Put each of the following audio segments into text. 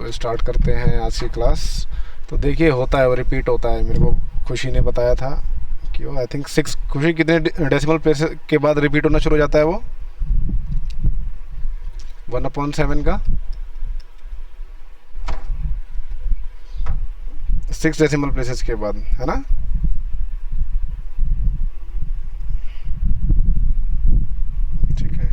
तो स्टार्ट करते हैं आज की क्लास। तो देखिए होता है वो रिपीट होता है, मेरे को खुशी ने बताया था कि वो आई थिंक 6, खुशी कितने डेसिमल प्लेस के बाद रिपीट होना शुरू हो जाता है वो 1/7 का 6 डेसिमल प्लेसेस के बाद, है ना। ठीक है,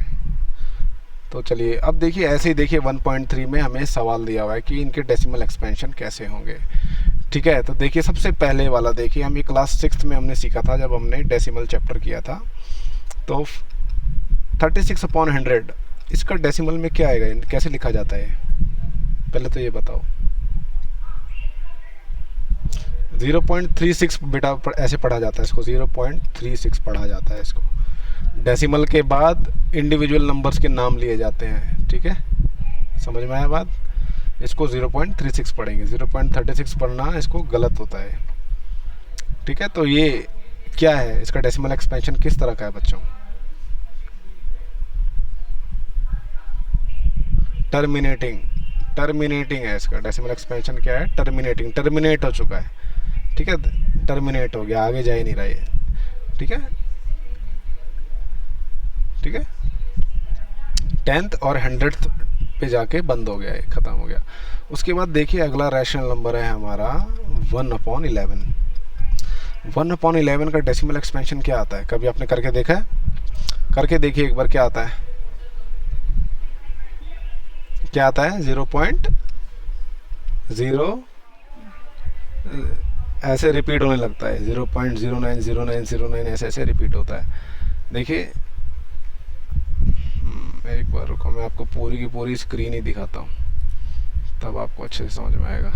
तो चलिए अब देखिए ऐसे ही देखिए 1.3 में हमें सवाल दिया हुआ है कि इनके डेसिमल एक्सपेंशन कैसे होंगे। ठीक है, तो देखिए सबसे पहले वाला देखिए, हम ये क्लास 6 में हमने सीखा था जब हमने डेसिमल चैप्टर किया था। तो 36/100 इसका डेसिमल में क्या आएगा, कैसे लिखा जाता है, पहले तो ये बताओ। 0.36 बेटा ऐसे पढ़ा जाता है इसको, 0.36 पढ़ा जाता है इसको। डेसिमल के बाद इंडिविजुअल नंबर्स के नाम लिए जाते हैं। ठीक है, समझ में आया बात। इसको 0.36 पढ़ेंगे, 0.36 पढ़ना इसको गलत होता है। ठीक है, तो ये क्या है, इसका डेसिमल एक्सपेंशन किस तरह का है बच्चों। टर्मिनेटिंग, टर्मिनेटिंग है इसका डेसिमल एक्सपेंशन। क्या है, टर्मिनेटिंग, टर्मिनेट हो चुका है। ठीक है, टर्मिनेट हो गया, आगे जा ही नहीं रहा ये। ठीक है, ठीक है, 10th और 100th पे जाके बंद हो गया है, ख़त्म हो गया। उसके बाद देखिए अगला रैशनल नंबर है हमारा 1/11। 1/11 का डेसिमल एक्सपेंशन क्या आता है, कभी आपने करके देखा है? करके देखिए एक बार, क्या आता है, क्या आता है, 0.0 ऐसे रिपीट होने लगता है, 0.090909 ऐसे ऐसे रिपीट होता है। देखिए एक बार रुको, मैं आपको पूरी की पूरी स्क्रीन ही दिखाता हूँ, तब आपको अच्छे से समझ में आएगा।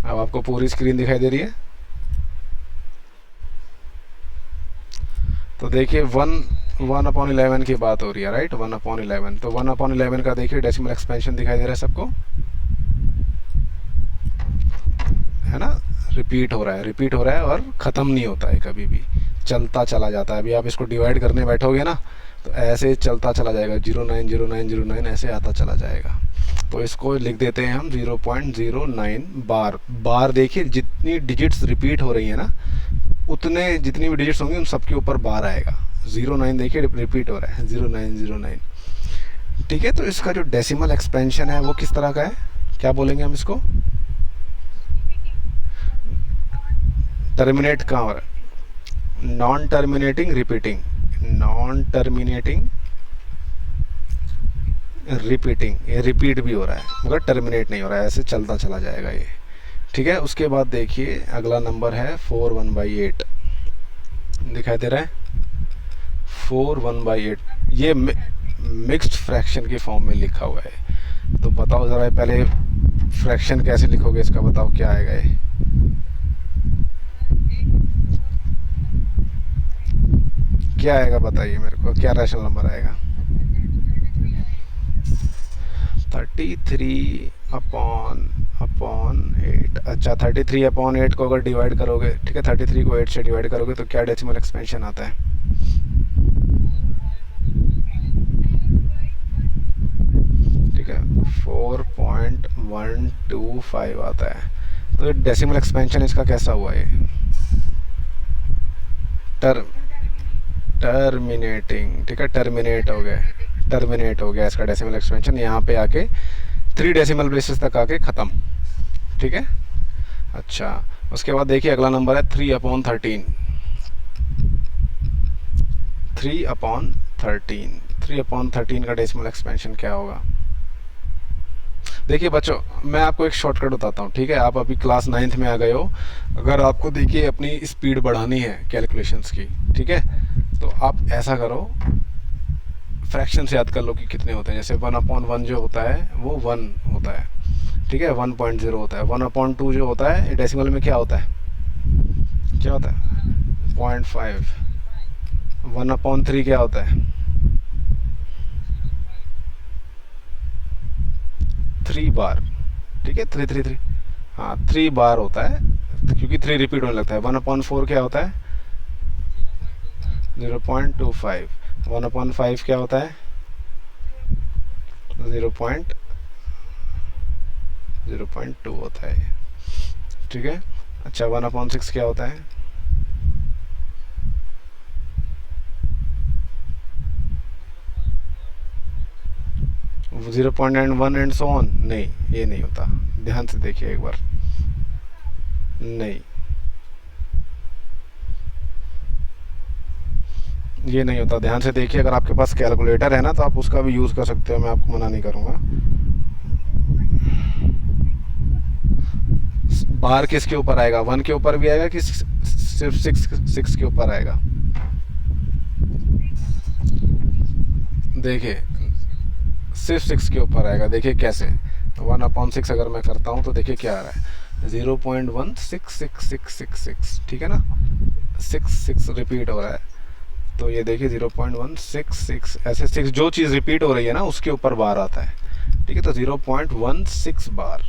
अब आपको पूरी स्क्रीन दिखाई दे रही है। तो देखिए 1/11 की बात हो रही है, राइट, 1/11। तो 1/11 का देखिए डेसिमल एक्सपेंशन दिखाई दे रहा है सबको, है ना। रिपीट हो रहा है, रिपीट हो रहा है और ख़त्म नहीं होता है, कभी भी चलता चला जाता है। अभी आप इसको डिवाइड करने बैठोगे ना तो ऐसे चलता चला जाएगा, 090909 ऐसे आता चला जाएगा। तो इसको लिख देते हैं हम 0.09 बार। बार देखिए जितनी डिजिट्स रिपीट हो रही है ना, उतने जितनी भी डिजिट्स होंगी उन सबके ऊपर बार आएगा। 09 देखिए रिपीट हो रहा है, 0909। ठीक है, तो इसका जो डेसिमल एक्सपेंशन है वो किस तरह का है, क्या बोलेंगे हम इसको, टर्मिनेट कहाँ हो रहा है, non terminating repeating, non terminating repeating, ये रिपीट भी हो रहा है मगर टर्मिनेट नहीं हो रहा है, ऐसे चलता चला जाएगा ये। ठीक है, उसके बाद देखिए अगला नंबर है 4/1/8 दिखाई दे रहा है, 4/1/8। ये मिक्स्ड फ्रैक्शन के फॉर्म में लिखा हुआ है। तो बताओ ज़रा पहले फ्रैक्शन कैसे लिखोगे इसका, बताओ क्या आएगा ये, क्या आएगा बताइए मेरे को, क्या रैशनल नंबर आएगा। 33/8। अच्छा, 33/8 को अगर डिवाइड करोगे, ठीक है, 33 को 8 से डिवाइड करोगे तो क्या डेसिमल एक्सपेंशन आता है, ठीक है, 4.125 आता है। तो डेसिमल एक्सपेंशन इसका कैसा हुआ है, टर्मिनेटिंग। ठीक है, टर्मिनेट हो गया, टर्मिनेट हो गया इसका डेसिमल एक्सपेंशन, यहाँ पे आके 3 डेसिमल प्लेसेस तक आके ख़त्म। ठीक है, अच्छा उसके बाद देखिए अगला नंबर है 3/13। 3/13, 3/13 का डेसिमल एक्सपेंशन क्या होगा। देखिए बच्चों मैं आपको एक शॉर्टकट बताता हूँ, ठीक है, आप अभी क्लास 9th में आ गए हो, अगर आपको देखिए अपनी स्पीड बढ़ानी है कैलकुलेशंस की, ठीक है, तो आप ऐसा करो, फ्रैक्शन से याद कर लो कि कितने होते हैं। जैसे 1/1 जो होता है वो 1 होता है, ठीक है, 1.0 होता है। 1/2 जो होता है डेसिमल में क्या होता है, क्या होता है, 0.5। 1/3 क्या होता है, 3 बार। ठीक है, 3 हाँ 3 बार होता है, क्योंकि 3 रिपीट होने लगता है। 1/4 क्या होता है, 0.25। 1/5 क्या होता है? 0.2 होता है, ठीक है। अच्छा 1/6 क्या होता है? 0.1 एंड सो ऑन। नहीं, ये नहीं होता, ध्यान से देखिए एक बार। नहीं, ये नहीं होता, ध्यान से देखिए। अगर आपके पास कैलकुलेटर है ना तो आप उसका भी यूज़ कर सकते हो, मैं आपको मना नहीं करूँगा। बार किसके ऊपर आएगा? 1 के ऊपर भी आएगा कि सिर्फ 6 के ऊपर आएगा? देखिए सिर्फ 6 के ऊपर आएगा। देखिए कैसे, 1/6 अगर मैं करता हूँ तो देखिए क्या आ रहा है, 0.16666, ठीक है ना। 6 रिपीट हो रहा है, तो ये देखिए 0.166, ऐसे 6 जो चीज़ रिपीट हो रही है ना उसके ऊपर बार आता है, ठीक है। तो 0.16 बार,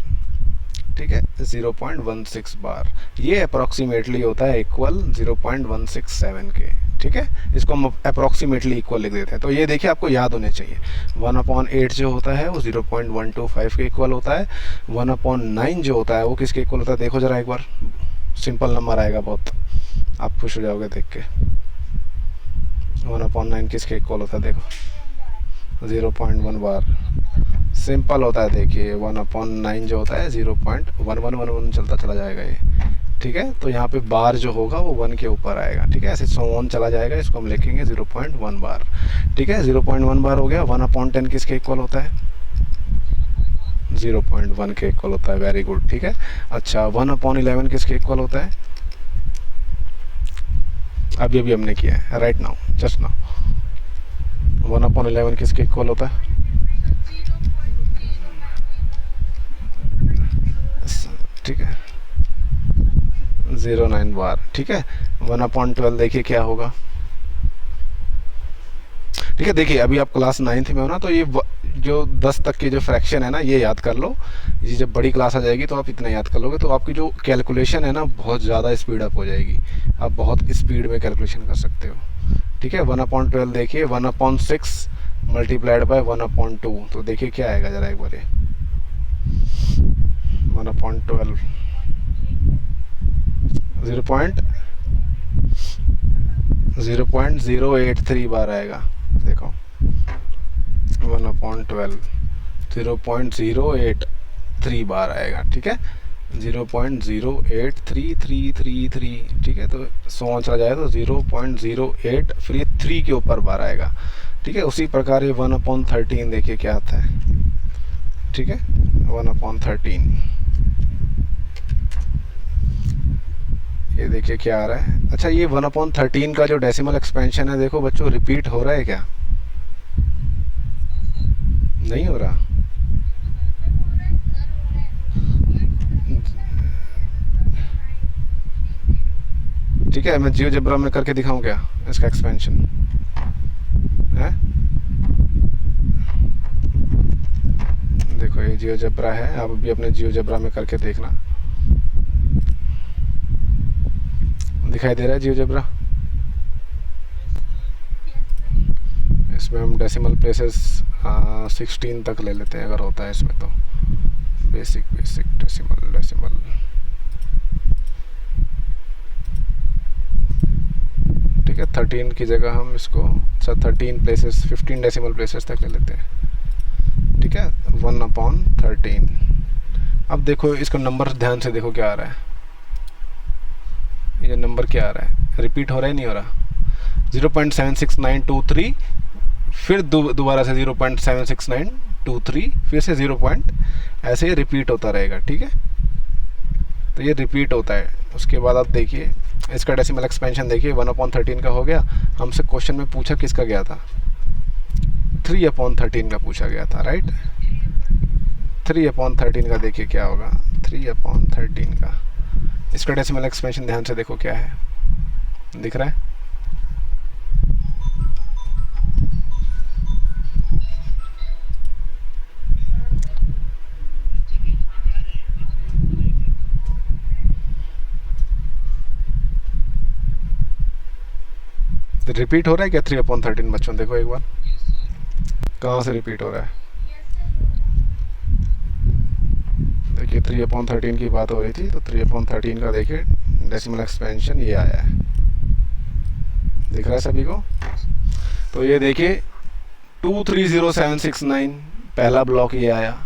ठीक है, 0.16 बार, ये अप्रॉक्सीमेटली होता है इक्वल 0.167 के, ठीक है। इसको हम अप्रॉक्सीमेटली इक्वल लिख देते हैं। तो ये देखिए आपको याद होने चाहिए, 1/8 जो होता है वो 0.125 के इक्वल होता है। 1/9 जो होता है वो किसके इक्वल होता है? देखो जरा एक बार, सिंपल नंबर आएगा बहुत, आप खुश हो जाओगे देख के। 1/9 किसके इक्वल होता है? देखो 0.1 बार, सिंपल होता है। देखिए 1/9 जो होता है 0.1111 चलता चला जाएगा ये, ठीक है। तो यहाँ पे बार जो होगा वो 1 के ऊपर आएगा, ठीक है। ऐसे सो ऑन चला जाएगा, इसको हम लिखेंगे 0.1 बार, ठीक है। 0.1 बार हो गया। 1/10 किसके इक्वल होता है? 0.1 के इक्वल होता है, वेरी गुड, ठीक है। अच्छा 1/11 किसके इक्वल होता है? अभी अभी हमने किया है, राइट नाउ, जस्ट नाउ। 1/11 किसके इक्वल होता है? ठीक है, 0.9 बार, ठीक है। 1/12 देखिए क्या होगा, ठीक है। देखिए अभी आप क्लास 9th में हो ना, तो ये जो 10 तक की जो फ्रैक्शन है ना ये याद कर लो। ये जब बड़ी क्लास आ जाएगी तो आप इतना याद कर लोगे, तो आपकी जो कैलकुलेशन है ना बहुत ज़्यादा स्पीड अप हो जाएगी, आप बहुत स्पीड में कैलकुलेशन कर सकते हो, ठीक है। 1/12 देखिए 1/6 मल्टीप्लाइड बाय 1/2, तो देखिए क्या आएगा ज़रा एक बार, ये 1/12 0.083 बार आएगा। देखो 1/12 0.083 बार आएगा, ठीक है। 0.08333, ठीक है। तो 100 चला जाए तो 0.08 फिर ये 3 के ऊपर बार आएगा, ठीक है। उसी प्रकार ये 1/13 देखिए क्या आता है, ठीक है। 1/13 ये देखिए क्या आ रहा है। अच्छा ये 1/13 का जो डेसिमल एक्सपेंशन है, देखो बच्चों रिपीट हो रहा है क्या? नहीं हो रहा? ठीक है, मैं जियोजेब्रा में करके दिखाऊं क्या इसका एक्सपेंशन है? देखो ये जियोजेब्रा है, आप भी अपने जियोजेब्रा में करके देखना। दिखाई दे रहा है जियोजेब्रा? इसमें हम डेसिमल प्लेसेस 16 तक ले लेते हैं अगर होता है इसमें तो। बेसिक डेसिमल ठीक है। 13 की जगह हम इसको 13 प्लेसेस 15 डेसिमल प्लेसेस तक ले लेते हैं, ठीक है। 1/13। अब देखो इसका नंबर ध्यान से देखो क्या आ रहा है, ये नंबर क्या आ रहा है, रिपीट हो रहा है नहीं हो रहा? 0.76923, फिर दोबारा से 0.76923, फिर से 0 पॉइंट, ऐसे रिपीट होता रहेगा, ठीक है। तो ये रिपीट होता है। उसके बाद आप देखिए इसका डेसिमल एक्सपेंशन देखिए 1/13 का हो गया। हमसे क्वेश्चन में पूछा किसका गया था? 3/13 का पूछा गया था, राइट। 3/13 का देखिए क्या होगा, 3/13 का इसका डेसिमल एक्सपेंशन ध्यान से देखो क्या है, दिख रहा है? रिपीट हो रहा है क्या 3/13 बच्चों? देखो एक बार कहाँ से रिपीट हो रहा है। देखिए 3/13 की बात हो रही थी, तो 3/13 का देखिए डेसिमल एक्सपेंशन ये आया है, दिख रहा है सभी को? तो ये देखिए 230769 पहला ब्लॉक ये आया,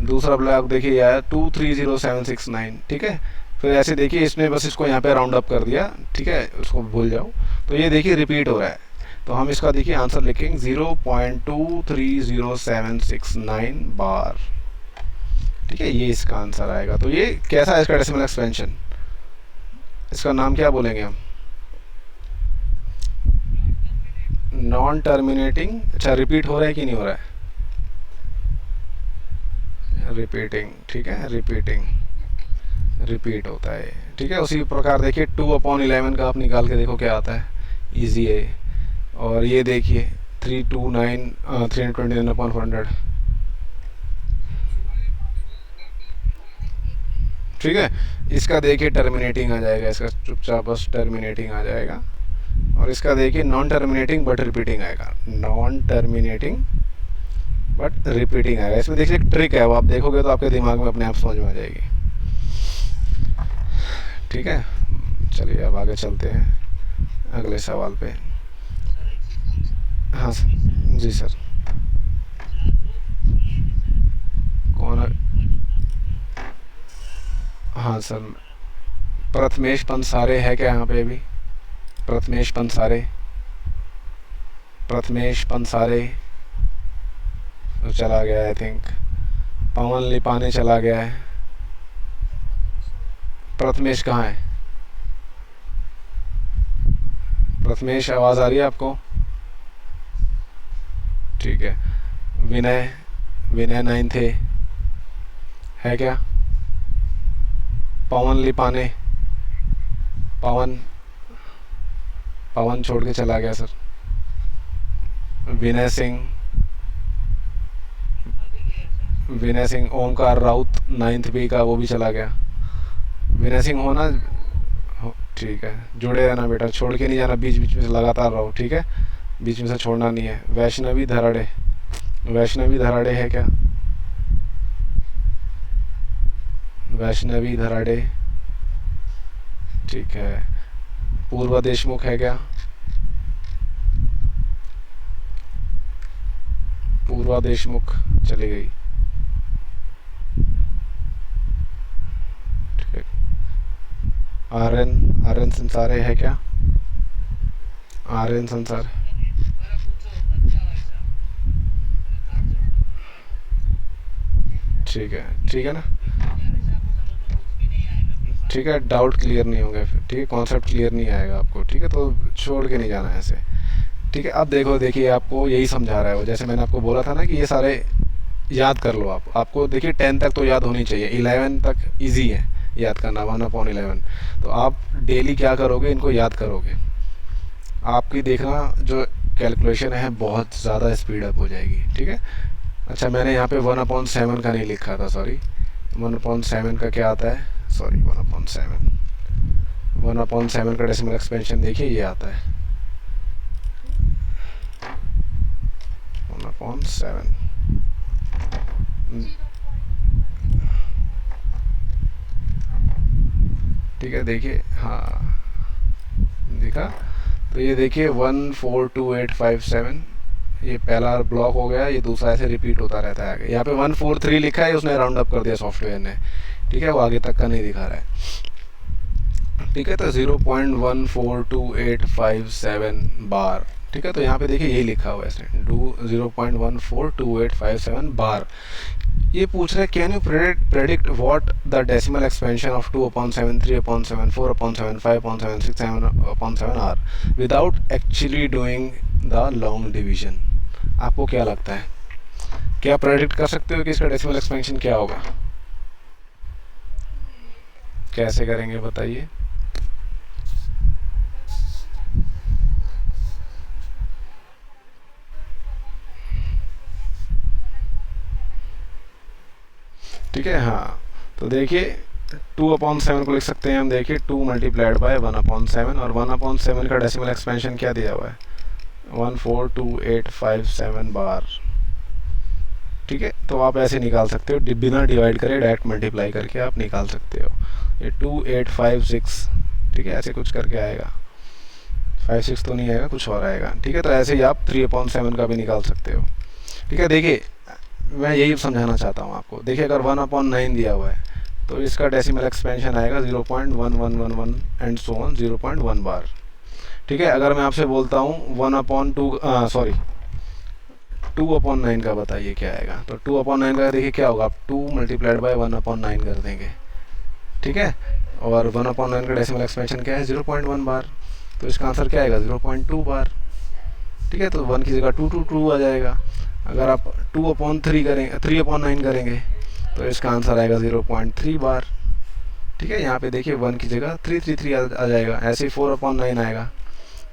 दूसरा ब्लॉक देखिए ये आया 230769, ठीक है। फिर ऐसे देखिए इसने बस इसको यहाँ पे राउंड अप कर दिया, ठीक है, उसको भूल जाओ। तो ये देखिए रिपीट हो रहा है, तो हम इसका देखिए आंसर लिखेंगे 0.230769 बार, ठीक है, ये इसका आंसर आएगा। तो ये कैसा है इसका डेसिमल एक्सपेंशन, इसका नाम क्या बोलेंगे हम? Non terminating. अच्छा, रिपीट हो रहा है कि नहीं हो रहा है? रिपीटिंग, ठीक है, रिपीटिंग, रिपीट होता है, ठीक है। उसी प्रकार देखिए 2/11 का आप निकाल के देखो क्या आता है, इजी है। और ये देखिए 329/400, ठीक है। इसका देखिए टर्मिनेटिंग आ जाएगा, इसका चुपचाप बस टर्मिनेटिंग आ जाएगा। और इसका देखिए नॉन टर्मिनेटिंग बट रिपीटिंग आएगा, नॉन टर्मिनेटिंग बट रिपीटिंग आएगा। इसमें देखिए एक ट्रिक है, वो आप देखोगे तो आपके दिमाग में अपने आप समझ में आ जाएगी, ठीक है। चलिए अब आगे चलते हैं अगले सवाल पे। हाँ जी सर। कौन? हाँ सर, प्रथमेश पंसारे है क्या यहाँ पे अभी? प्रथमेश पंसारे, प्रथमेश पंसारे तो चला गया आई थिंक। पवन लिपाने चला गया है। प्रथमेश कहाँ है? प्रथमेश आवाज़ आ रही है आपको? ठीक है। विनय, विनय 9 थे है क्या? पवन लिपाने, पवन, पवन छोड़ के चला गया sir. Vinay Singh, Vinay Singh. Omkar Raut 9th B का, वो भी चला गया। विनय सिंह होना, ठीक है, जुड़े रहना बेटा, छोड़ के नहीं जाना, बीच बीच में से लगातार रहो, ठीक है, बीच में से छोड़ना नहीं है। वैष्णवी धराड़े, वैष्णवी धराड़े है क्या? वैष्णवी धराड़े, ठीक है। पूर्वा देशमुख है क्या? पूर्वा देशमुख चली गई, ठीक है। आर्यन, आर्यन संसारे है क्या? आर्यन संसार, ठीक है, ठीक है ना, ठीक है। डाउट क्लियर नहीं होंगे फिर, ठीक है, कॉन्सेप्ट क्लियर नहीं आएगा आपको, ठीक है, तो छोड़ के नहीं जाना है ऐसे, ठीक है। अब देखो, देखिए आपको यही समझा रहा है वो, जैसे मैंने आपको बोला था ना कि ये सारे याद कर लो आप, आपको देखिए 10 तक तो याद होनी चाहिए, 11 तक इजी है याद करना, 1/11। तो आप डेली क्या करोगे, इनको याद करोगे, आपकी देखना जो कैलकुलेशन है बहुत ज़्यादा स्पीड अप हो जाएगी, ठीक है। अच्छा, मैंने यहाँ पे 1/7 का नहीं लिखा था, सॉरी। 1/7 का क्या आता है, सॉरी, 1/7, 1/7 का डेसिमल एक्सपेंशन देखिए ये आता है 1/7, ठीक है। देखिए, हाँ, देखा? तो ये देखिए 142,857, ये पहला ब्लॉक हो गया, ये दूसरा ऐसे रिपीट होता रहता है आगे। यहाँ पे 143 लिखा है, उसने राउंड अप कर दिया सॉफ्टवेयर ने, ठीक है, वो आगे तक का नहीं दिखा रहा है, ठीक है। तो 0.142,857 बार, ठीक है। तो यहाँ पे देखिए यही लिखा हुआ है इसने, डू 0.142,857 बार। ये पूछ रहा है can you predict what the decimal expansion of 2/7, 3/7, 4/7, 5/7, 6/7 are without actually doing the long division. आपको क्या लगता है, क्या प्रेडिक्ट कर सकते हो कि इसका डेसिमल एक्सपेंशन क्या होगा? कैसे करेंगे बताइए? ठीक है, हाँ। तो देखिए 2/7 को लिख सकते हैं हम, देखिए 2 मल्टीप्लाइड बाय 1/7, और 1/7 का डेसिमल एक्सपेंशन क्या दिया हुआ है, 142,857 बार। ठीक है, तो आप ऐसे निकाल सकते हो, बिना डिवाइड करे डायरेक्ट मल्टीप्लाई करके आप निकाल सकते हो। ये 2856, ठीक है, ऐसे कुछ करके आएगा, 56 तो नहीं आएगा, कुछ और आएगा। ठीक है, तो ऐसे ही आप 3/7 का भी निकाल सकते हो। ठीक है, देखिए मैं यही समझाना चाहता हूँ आपको। देखिए अगर 1/9 दिया हुआ है तो इसका डेसिमल एक्सपेंशन आएगा 0.1111 एंड सो ऑन 0.1 बार। ठीक है, अगर मैं आपसे बोलता हूँ 2/9 का बताइए क्या आएगा, तो 2/9 का देखिए क्या होगा, आप 2 मल्टीप्लाइड बाय 1/9 कर देंगे। ठीक है, और 1/9 का डेसिमल एक्सपेंशन क्या है, 0.1 बार, तो इसका आंसर क्या आएगा, 0.2 बार। ठीक है, तो 1 की जगह 2 आ जाएगा। अगर आप 2/3 करेंगे, 3/9 करेंगे तो इसका आंसर आएगा 0.3 बार। ठीक है, यहाँ पे देखिए 1 की जगह 333 आ जाएगा। ऐसे ही 4/9 आएगा,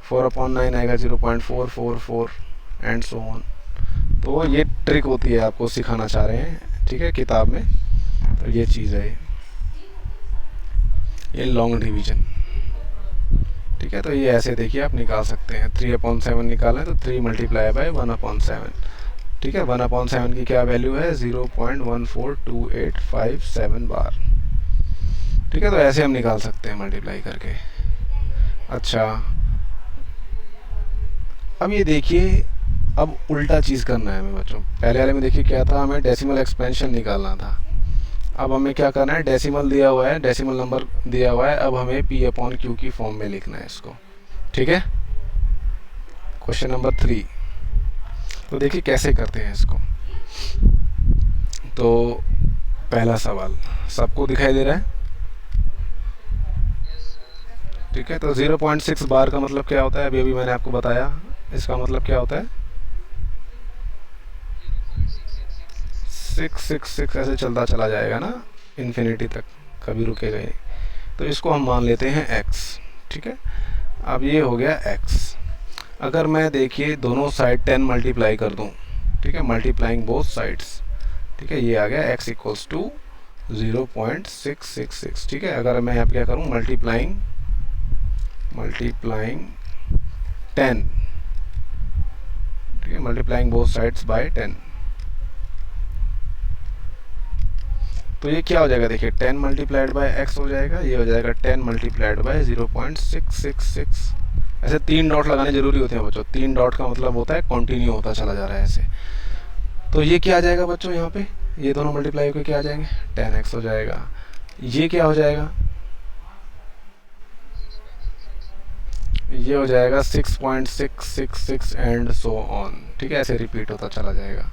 4/9 आएगा 0.444 एंड सो ऑन। तो ये ट्रिक होती है, आपको सिखाना चाह रहे हैं, ठीक है, किताब में। तो ये चीज़ है, ये लॉन्ग डिवीजन। ठीक है, तो ये ऐसे देखिए आप निकाल सकते हैं। 3/7 निकालें तो 3 मल्टीप्लाई बाय 1/7। ठीक है, 1/7 की क्या वैल्यू है, 0.142857 बार। ठीक है, तो ऐसे हम निकाल सकते हैं मल्टीप्लाई करके। अच्छा, अब ये देखिए, अब उल्टा चीज़ करना है हमें बच्चों। पहले वाले में देखिए क्या था, हमें डेसिमल एक्सपेंशन निकालना था। अब हमें क्या करना है, डेसिमल दिया हुआ है, डेसिमल नंबर दिया हुआ है, अब हमें P/Q की फॉर्म में लिखना है इसको। ठीक है, क्वेश्चन नंबर 3। तो देखिए कैसे करते हैं इसको। तो पहला सवाल सबको दिखाई दे रहा है। ठीक है, तो 0.6 बार का मतलब क्या होता है, अभी अभी मैंने आपको बताया। इसका मतलब क्या होता है, 666 ऐसे चलता चला जाएगा ना इन्फिनिटी तक, कभी रुकेगा नहीं। तो इसको हम मान लेते हैं x। ठीक है, अब ये हो गया x। अगर मैं देखिए दोनों साइड 10 मल्टीप्लाई कर दूं, ठीक है, मल्टीप्लाइंग बोथ साइड्स, ठीक है, ये आ गया x इक्वल्स टू 0.666। ठीक है, अगर मैं यहाँ क्या करूँ, मल्टीप्लाइंग 10, ठीक है, मल्टीप्लाइंग बोथ साइड्स बाय 10, तो ये क्या हो जाएगा, देखिए 10 मल्टीप्लाइड बाय x हो जाएगा, ये हो जाएगा 10 मल्टीप्लाइड बाय 0.666। ऐसे 3 डॉट लगाने जरूरी होते हैं बच्चों। 3 डॉट का मतलब होता है कंटिन्यू होता चला जा रहा है ऐसे। तो ये क्या आ जाएगा बच्चों, यहाँ पे ये दोनों मल्टीप्लाई होकर क्या आ जाएंगे, 10x हो जाएगा। ये क्या हो जाएगा, ये हो जाएगा 6.666 एंड सो ऑन। ठीक है, ऐसे रिपीट होता चला जाएगा।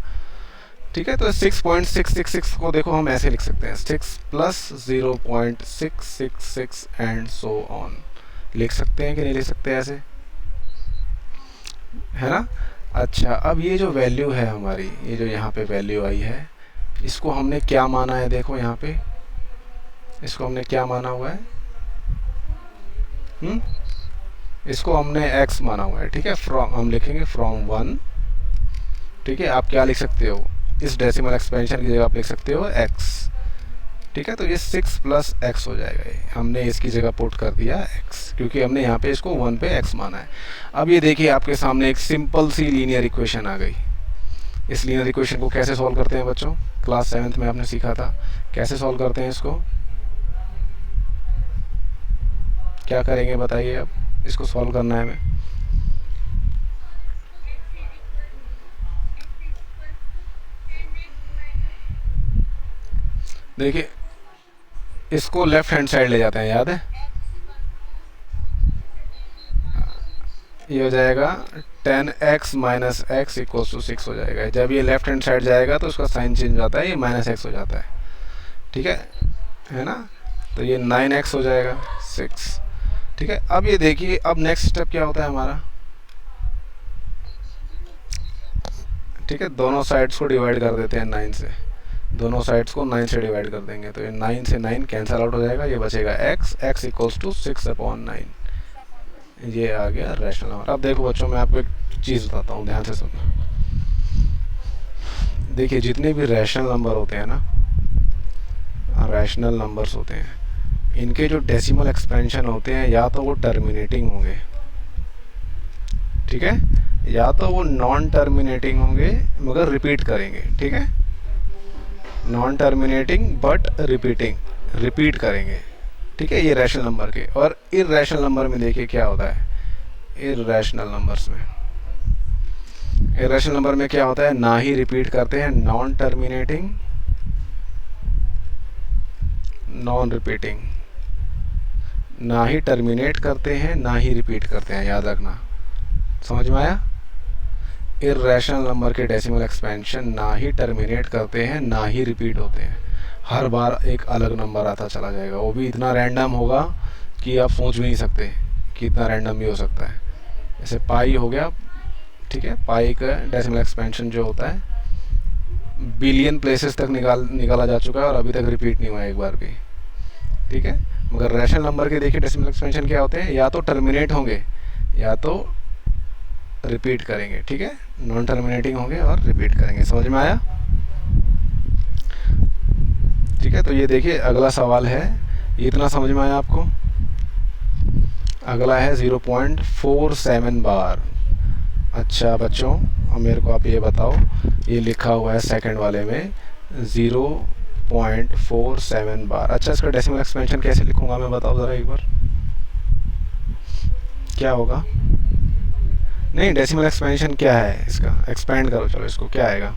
ठीक है, तो 6.666 को देखो हम ऐसे लिख सकते हैं, 6 प्लस 0.666 एंड सो ऑन। लिख सकते हैं कि नहीं लिख सकते ऐसे, है ना। अच्छा, अब ये जो वैल्यू है हमारी, ये जो यहाँ पे वैल्यू आई है, इसको हमने क्या माना है, देखो यहाँ पे इसको हमने क्या माना हुआ है, इसको हमने x माना हुआ है। ठीक है, फ्रॉम हम लिखेंगे फ्रॉम 1। ठीक है, आप क्या लिख सकते हो, इस डेसिमल एक्सपेंशन की जगह आप लिख सकते हो x। ठीक है, तो ये 6 प्लस x हो जाएगा, ये हमने इसकी जगह पुट कर दिया x, क्योंकि हमने यहाँ पे इसको 1 पे x माना है। अब ये देखिए आपके सामने एक सिंपल सी लीनियर इक्वेशन आ गई। इस लीनियर इक्वेशन को कैसे सॉल्व करते हैं बच्चों, क्लास 7th में आपने सीखा था। कैसे सॉल्व करते हैं इसको, क्या करेंगे बताइए। अब इसको सॉल्व करना है हमें। देखिए इसको लेफ्ट हैंड साइड ले जाते हैं, याद है, ये हो जाएगा 10x minus x equals to 6 हो जाएगा। जब ये लेफ्ट हैंड साइड जाएगा तो उसका साइन चेंज हो जाता है, ये माइनस x हो जाता है। ठीक है ना, तो ये 9x हो जाएगा 6। ठीक है, अब ये देखिए, अब नेक्स्ट स्टेप क्या होता है हमारा। ठीक है, दोनों साइड्स को डिवाइड कर देते हैं 9 से, दोनों साइड्स को 9 से डिवाइड कर देंगे, तो ये 9 से 9 कैंसिल आउट हो जाएगा, ये बचेगा x इक्वल्स टू 6/9। ये आ गया रैशनल नंबर। अब देखो बच्चों, मैं आपको एक चीज़ बताता हूँ, ध्यान से सुनना। देखिए जितने भी रैशनल नंबर होते हैं ना, रैशनल नंबर्स होते हैं, इनके जो डेसिमल एक्सपेंशन होते हैं या तो वो टर्मिनेटिंग होंगे, ठीक है, या तो वो नॉन टर्मिनेटिंग होंगे मगर रिपीट करेंगे, ठीक है, नॉन टर्मिनेटिंग बट रिपीट करेंगे, ठीक है, ये रैशनल नंबर के। और इर्रेशनल नंबर में देखिए क्या होता है, इर्रेशनल नंबर्स में, इर्रेशनल नंबर में क्या होता है, ना ही रिपीट करते हैं, नॉन टर्मिनेटिंग नॉन रिपीटिंग, ना ही टर्मिनेट करते हैं ना ही रिपीट करते हैं, याद रखना, समझ में आया। इर्रेशनल नंबर के डेसिमल एक्सपेंशन ना ही टर्मिनेट करते हैं ना ही रिपीट होते हैं, हर बार एक अलग नंबर आता चला जाएगा, वो भी इतना रैंडम होगा कि आप सोच भी नहीं सकते कि इतना रैंडम भी हो सकता है। जैसे पाई हो गया, ठीक है, पाई का डेसिमल एक्सपेंशन जो होता है बिलियन प्लेसेस तक निकाला जा चुका है और अभी तक रिपीट नहीं हुआ एक बार भी, ठीक है। मगर रैशनल नंबर के देखिए डेसिमल एक्सपेंशन क्या होते हैं, या तो टर्मिनेट होंगे या तो रिपीट करेंगे, ठीक है, नॉन टर्मिनेटिंग होंगे और रिपीट करेंगे, समझ में आया, ठीक है। तो ये देखिए अगला सवाल है, ये इतना समझ में आया आपको। अगला है 0.47 बार। अच्छा बच्चों, अब मेरे को आप ये बताओ, ये लिखा हुआ है सेकंड वाले में 0.47 बार। अच्छा, इसका डेसिमल एक्सपेंशन कैसे लिखूंगा मैं, बताओ ज़रा एक बार, क्या होगा। नहीं, डेसिमल एक्सपेंशन क्या है इसका, एक्सपेंड करो, चलो इसको क्या आएगा।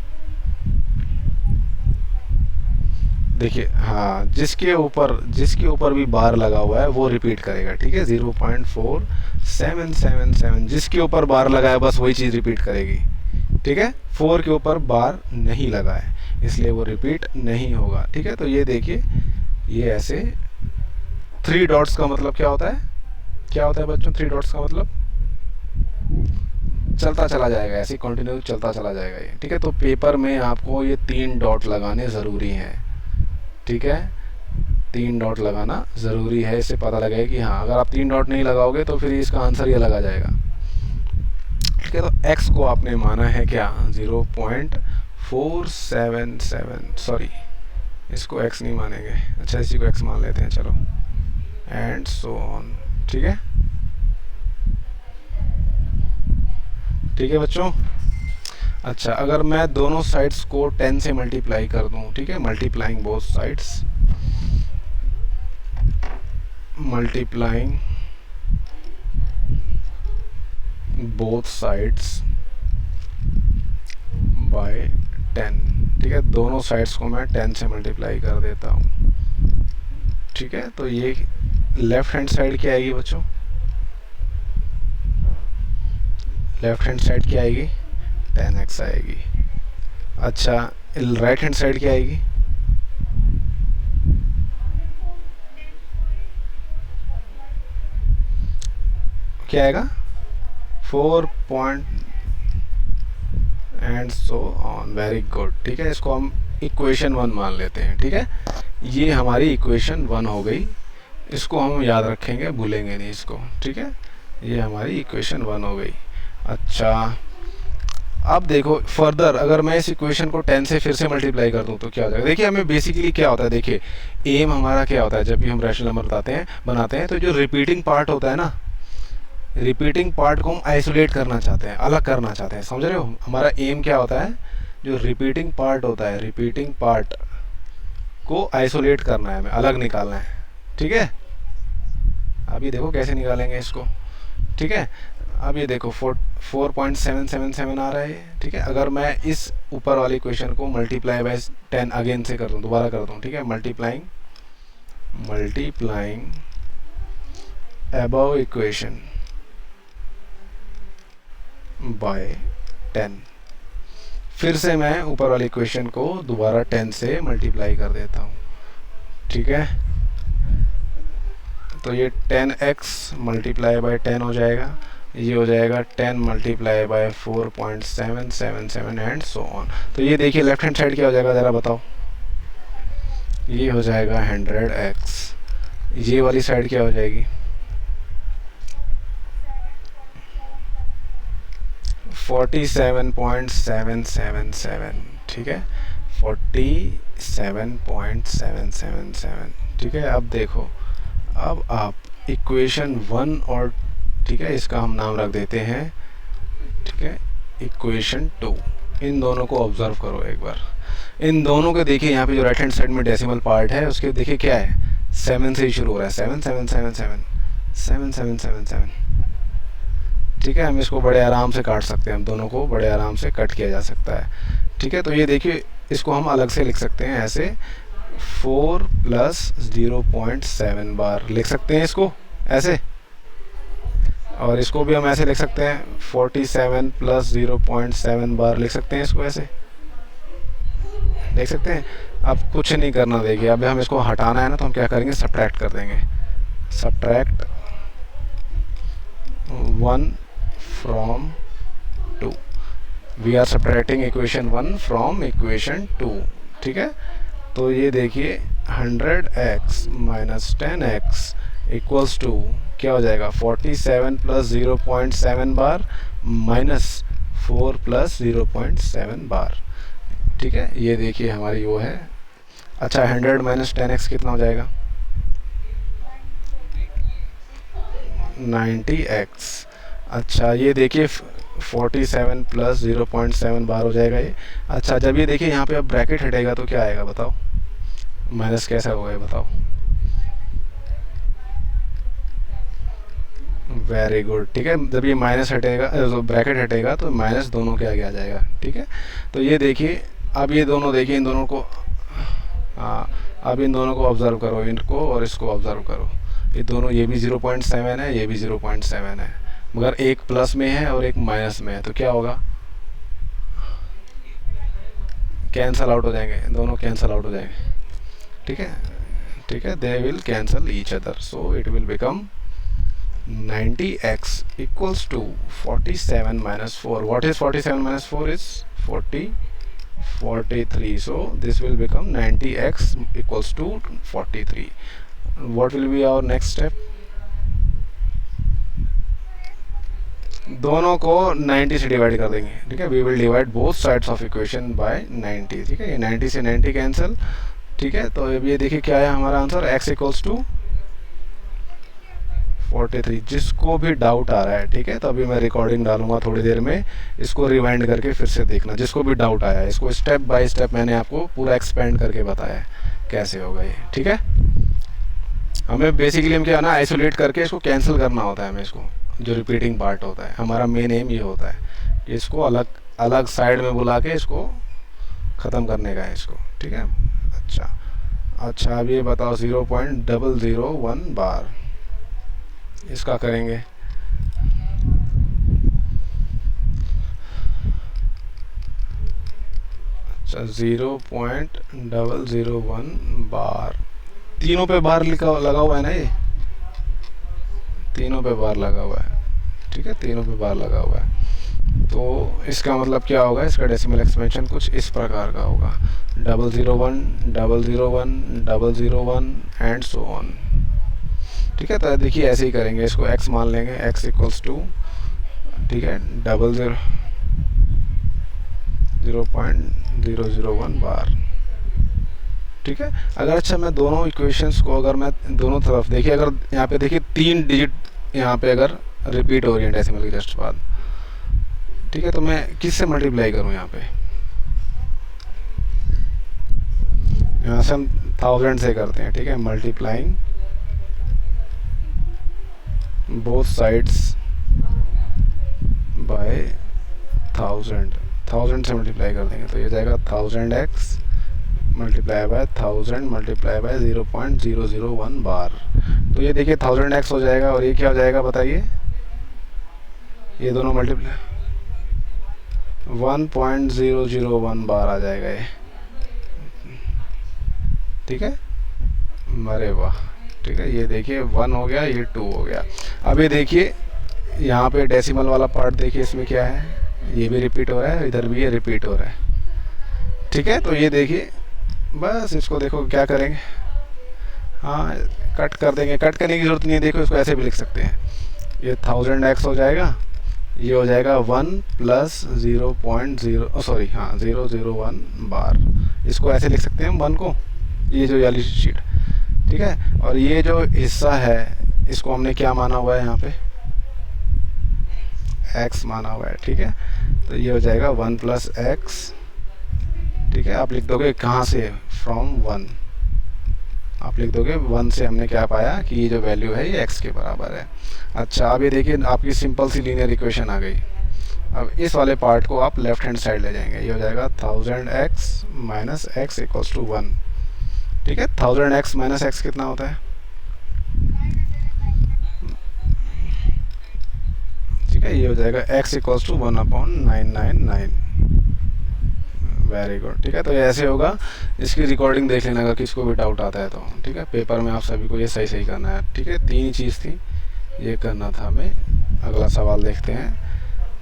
देखिए हाँ, जिसके ऊपर भी बार लगा हुआ है वो रिपीट करेगा, ठीक है, 0.4777, जिसके ऊपर बार लगा है बस वही चीज़ रिपीट करेगी, ठीक है। 4 के ऊपर बार नहीं लगा है इसलिए वो रिपीट नहीं होगा, ठीक है। तो ये देखिए, ये ऐसे 3 डॉट्स का मतलब क्या होता है, क्या होता है बच्चों, 3 डॉट्स का मतलब चलता चला जाएगा, ऐसे कंटिन्यू चलता चला जाएगा ये, ठीक है। तो पेपर में आपको ये 3 डॉट लगाने ज़रूरी हैं, ठीक है, 3 डॉट लगाना ज़रूरी है, इससे पता लगेगा कि हाँ, अगर आप 3 डॉट नहीं लगाओगे तो फिर इसका आंसर ये लगा जाएगा, ठीक है। तो x को आपने माना है क्या, 0.477, सॉरी इसको x नहीं मानेंगे, अच्छा इसी को x मान लेते हैं, चलो, एंड सो ऑन, ठीक है, ठीक है बच्चों। अच्छा, अगर मैं दोनों साइड्स को 10 से मल्टीप्लाई कर दूं, ठीक है, multiplying both sides, multiplying both sides by 10, ठीक है, दोनों साइड्स को मैं 10 से मल्टीप्लाई कर देता हूँ, ठीक है। तो ये लेफ्ट हैंड साइड क्या आएगी बच्चों, लेफ्ट हैंड साइड क्या आएगी, 10x आएगी। अच्छा, राइट हैंड साइड क्या आएगी, क्या आएगा, 4 point and so on, very good, ठीक है। इसको हम इक्वेशन 1 मान लेते हैं, ठीक है, ये हमारी इक्वेशन 1 हो गई, इसको हम याद रखेंगे, भूलेंगे नहीं इसको, ठीक है, ये हमारी इक्वेशन 1 हो गई। अच्छा, अब देखो फर्दर, अगर मैं इस इक्वेशन को 10 से फिर से मल्टीप्लाई कर दूं तो क्या हो जाएगा। देखिए हमें बेसिकली क्या होता है, देखिए एम हमारा क्या होता है, जब भी हम रैशनल नंबर बनाते हैं तो जो रिपीटिंग पार्ट होता है ना, रिपीटिंग पार्ट को हम आइसोलेट करना चाहते हैं, अलग करना चाहते हैं, समझ रहे हो। हमारा एम क्या होता है, जो रिपीटिंग पार्ट होता है, रिपीटिंग पार्ट को आइसोलेट करना है, हमें अलग निकालना है, ठीक है। अभी देखो कैसे निकालेंगे इसको, ठीक है। अब ये देखो 4.777 आ रहा है, ठीक है। अगर मैं इस ऊपर वाली इक्वेशन को मल्टीप्लाई बाय 10 अगेन से कर दूं, दोबारा कर दूं, ठीक है, मल्टीप्लाइंग अबव इक्वेशन बाय 10, फिर से मैं ऊपर वाली इक्वेशन को दोबारा 10 से मल्टीप्लाई कर देता हूँ, ठीक है। तो ये 10x मल्टीप्लाई बाय 10 हो जाएगा, ये हो जाएगा 10 multiply by 4.777 and so on. तो ये देखिए लेफ्ट हैंड साइड क्या हो जाएगा, ज़रा बताओ, ये हो जाएगा 100x, ये वाली साइड क्या हो जाएगी, 47.777, ठीक है, 47.777, ठीक है। अब देखो अब आप इक्वेशन 1 और ठीक है इसका हम नाम रख देते हैं ठीक है इक्वेशन 2। इन दोनों को ऑब्जर्व करो एक बार। इन दोनों के देखिए यहाँ पे जो राइट हैंड साइड में डेसिमल पार्ट है उसके देखिए क्या है 7 से ही शुरू हो रहा है 7 7 7 7 7 7 7 7 ठीक है। हम इसको बड़े आराम से काट सकते हैं, हम दोनों को बड़े आराम से कट किया जा सकता है ठीक है। तो ये देखिए इसको हम अलग से लिख सकते हैं ऐसे 4 प्लस 0.7 बार लिख सकते हैं इसको ऐसे, और इसको भी हम ऐसे लिख सकते हैं 47 प्लस 0.7 बार लिख सकते हैं इसको ऐसे देख सकते हैं। अब कुछ नहीं करना देखिए, अब हम इसको हटाना है ना तो हम क्या करेंगे सब्ट्रैक्ट कर देंगे, subtract 1 from 2। We are subtracting equation 1 from equation 2 ठीक है। तो ये देखिए 100x minus 10x equals to क्या हो जाएगा 47 प्लस 0.7 बार माइनस 4 प्लस 0.7 बार ठीक है। ये देखिए हमारी वो है। अच्छा 100 माइनस 10x कितना हो जाएगा 90x। अच्छा ये देखिए 47 प्लस 0.7 बार हो जाएगा ये। अच्छा जब ये देखिए यहाँ पे अब ब्रैकेट हटेगा तो क्या आएगा बताओ, माइनस कैसा होगा ये बताओ। वेरी गुड ठीक है। जब ये माइनस हटेगा तो ब्रैकेट हटेगा तो माइनस दोनों के आगे आ जाएगा ठीक है। तो ये देखिए अब ये दोनों देखिए इन दोनों को, हाँ अब इन दोनों को ऑब्जर्व करो, इनको और इसको ऑब्जर्व करो। ये दोनों ये भी 0.7 है ये भी 0.7 है, मगर एक प्लस में है और एक माइनस में है तो क्या होगा कैंसल आउट हो जाएंगे, दोनों कैंसल आउट हो जाएंगे ठीक है ठीक है। They will cancel each other so it will become 90x equals to 47 minus 4. What is 47 minus 4 is 43. So this will become 90x equals to 43. What will be our next step? दोनों को 90 से divide कर देंगे ठीक है। We will divide both sides of equation by 90 ठीक है। ये 90 से 90 कैंसिल ठीक है। तो अब ये देखिए क्या है हमारा आंसर x इक्वल्स टू 43। जिसको भी डाउट आ रहा है ठीक है तो अभी मैं रिकॉर्डिंग डालूंगा थोड़ी देर में, इसको रिवाइंड करके फिर से देखना जिसको भी डाउट आया है। इसको स्टेप बाय स्टेप मैंने आपको पूरा एक्सपेंड करके बताया है कैसे होगा ये ठीक है। हमें बेसिकली हम क्या ना आइसोलेट करके इसको कैंसिल करना होता है, हमें इसको जो रिपीटिंग पार्ट होता है हमारा मेन एम ये होता है कि इसको अलग अलग साइड में बुला के इसको ख़त्म करने का है इसको ठीक है। अच्छा अब ये बताओ 0.001 बार इसका करेंगे। अच्छा 0.001 बार, तीनों पे बार लगा हुआ है ना, ये तीनों पे बार लगा हुआ है ठीक है, तीनों पे बार लगा हुआ है। तो इसका मतलब क्या होगा, इसका डेसिमल एक्सपेंशन कुछ इस प्रकार का होगा 001 001 001 एंड सो ऑन ठीक है। तो देखिए ऐसे ही करेंगे, इसको x मान लेंगे, x इक्वल्स टू ठीक है 0.001 बार ठीक है। अगर अच्छा मैं दोनों इक्वेशंस को अगर मैं दोनों तरफ देखिए, अगर यहाँ पे देखिए 3 डिजिट यहाँ पे अगर रिपीट हो रही है डेसिमल के जस्ट बाद ठीक है, तो मैं किससे मल्टीप्लाई करूँ यहाँ पे, यहाँ से हम 1000 से करते हैं ठीक है। मल्टीप्लाइंग बोथ साइड्स बाय 1000 से मल्टीप्लाई कर देंगे तो ये जाएगा 1000x multiply by 1000 multiply by 0.001 बार। तो ये देखिए 1000x हो जाएगा और ये क्या हो जाएगा बताइए, ये दोनों मल्टीप्लाई 1.001 बार आ जाएगा ये ठीक है। अरे वाह ठीक है। ये देखिए 1 हो गया, ये 2 हो गया। अब ये देखिए यहाँ पे डेसिमल वाला पार्ट देखिए, इसमें क्या है, ये भी रिपीट हो रहा है, इधर भी ये रिपीट हो रहा है ठीक है। तो ये देखिए बस इसको देखो क्या करेंगे, हाँ कट कर देंगे, कट करने की ज़रूरत नहीं है, देखो इसको ऐसे भी लिख सकते हैं, ये 1000x हो जाएगा, ये हो जाएगा 1 प्लस 0.01 बार। इसको ऐसे लिख सकते हैं हम 1 को, ये जो वाली शीट ठीक है। और ये जो हिस्सा है इसको हमने क्या माना हुआ है, यहाँ पे x माना हुआ है, ठीक है। तो ये हो जाएगा 1 + x, ठीक है। आप लिख दोगे कहाँ से, फ्रॉम 1, आप लिख दोगे 1 से हमने क्या पाया कि ये जो वैल्यू है ये x के बराबर है। अच्छा, अब ये देखिए आपकी सिंपल सी लीनियर इक्वेशन आ गई। अब इस वाले पार्ट को आप लेफ्ट हैंड साइड ले जाएंगे, ये हो जाएगा 1000x - x = 1, ठीक है। 1000x - x कितना होता है, ठीक है, ये हो जाएगा x = 1/999। वेरी गुड, ठीक है। तो ये ऐसे होगा, इसकी रिकॉर्डिंग देख लेना अगर किसको भी डाउट आता है तो, ठीक है। पेपर में आप सभी को ये सही सही करना है, ठीक है। 3 चीज़ थी, ये करना था हमें। अगला सवाल देखते हैं।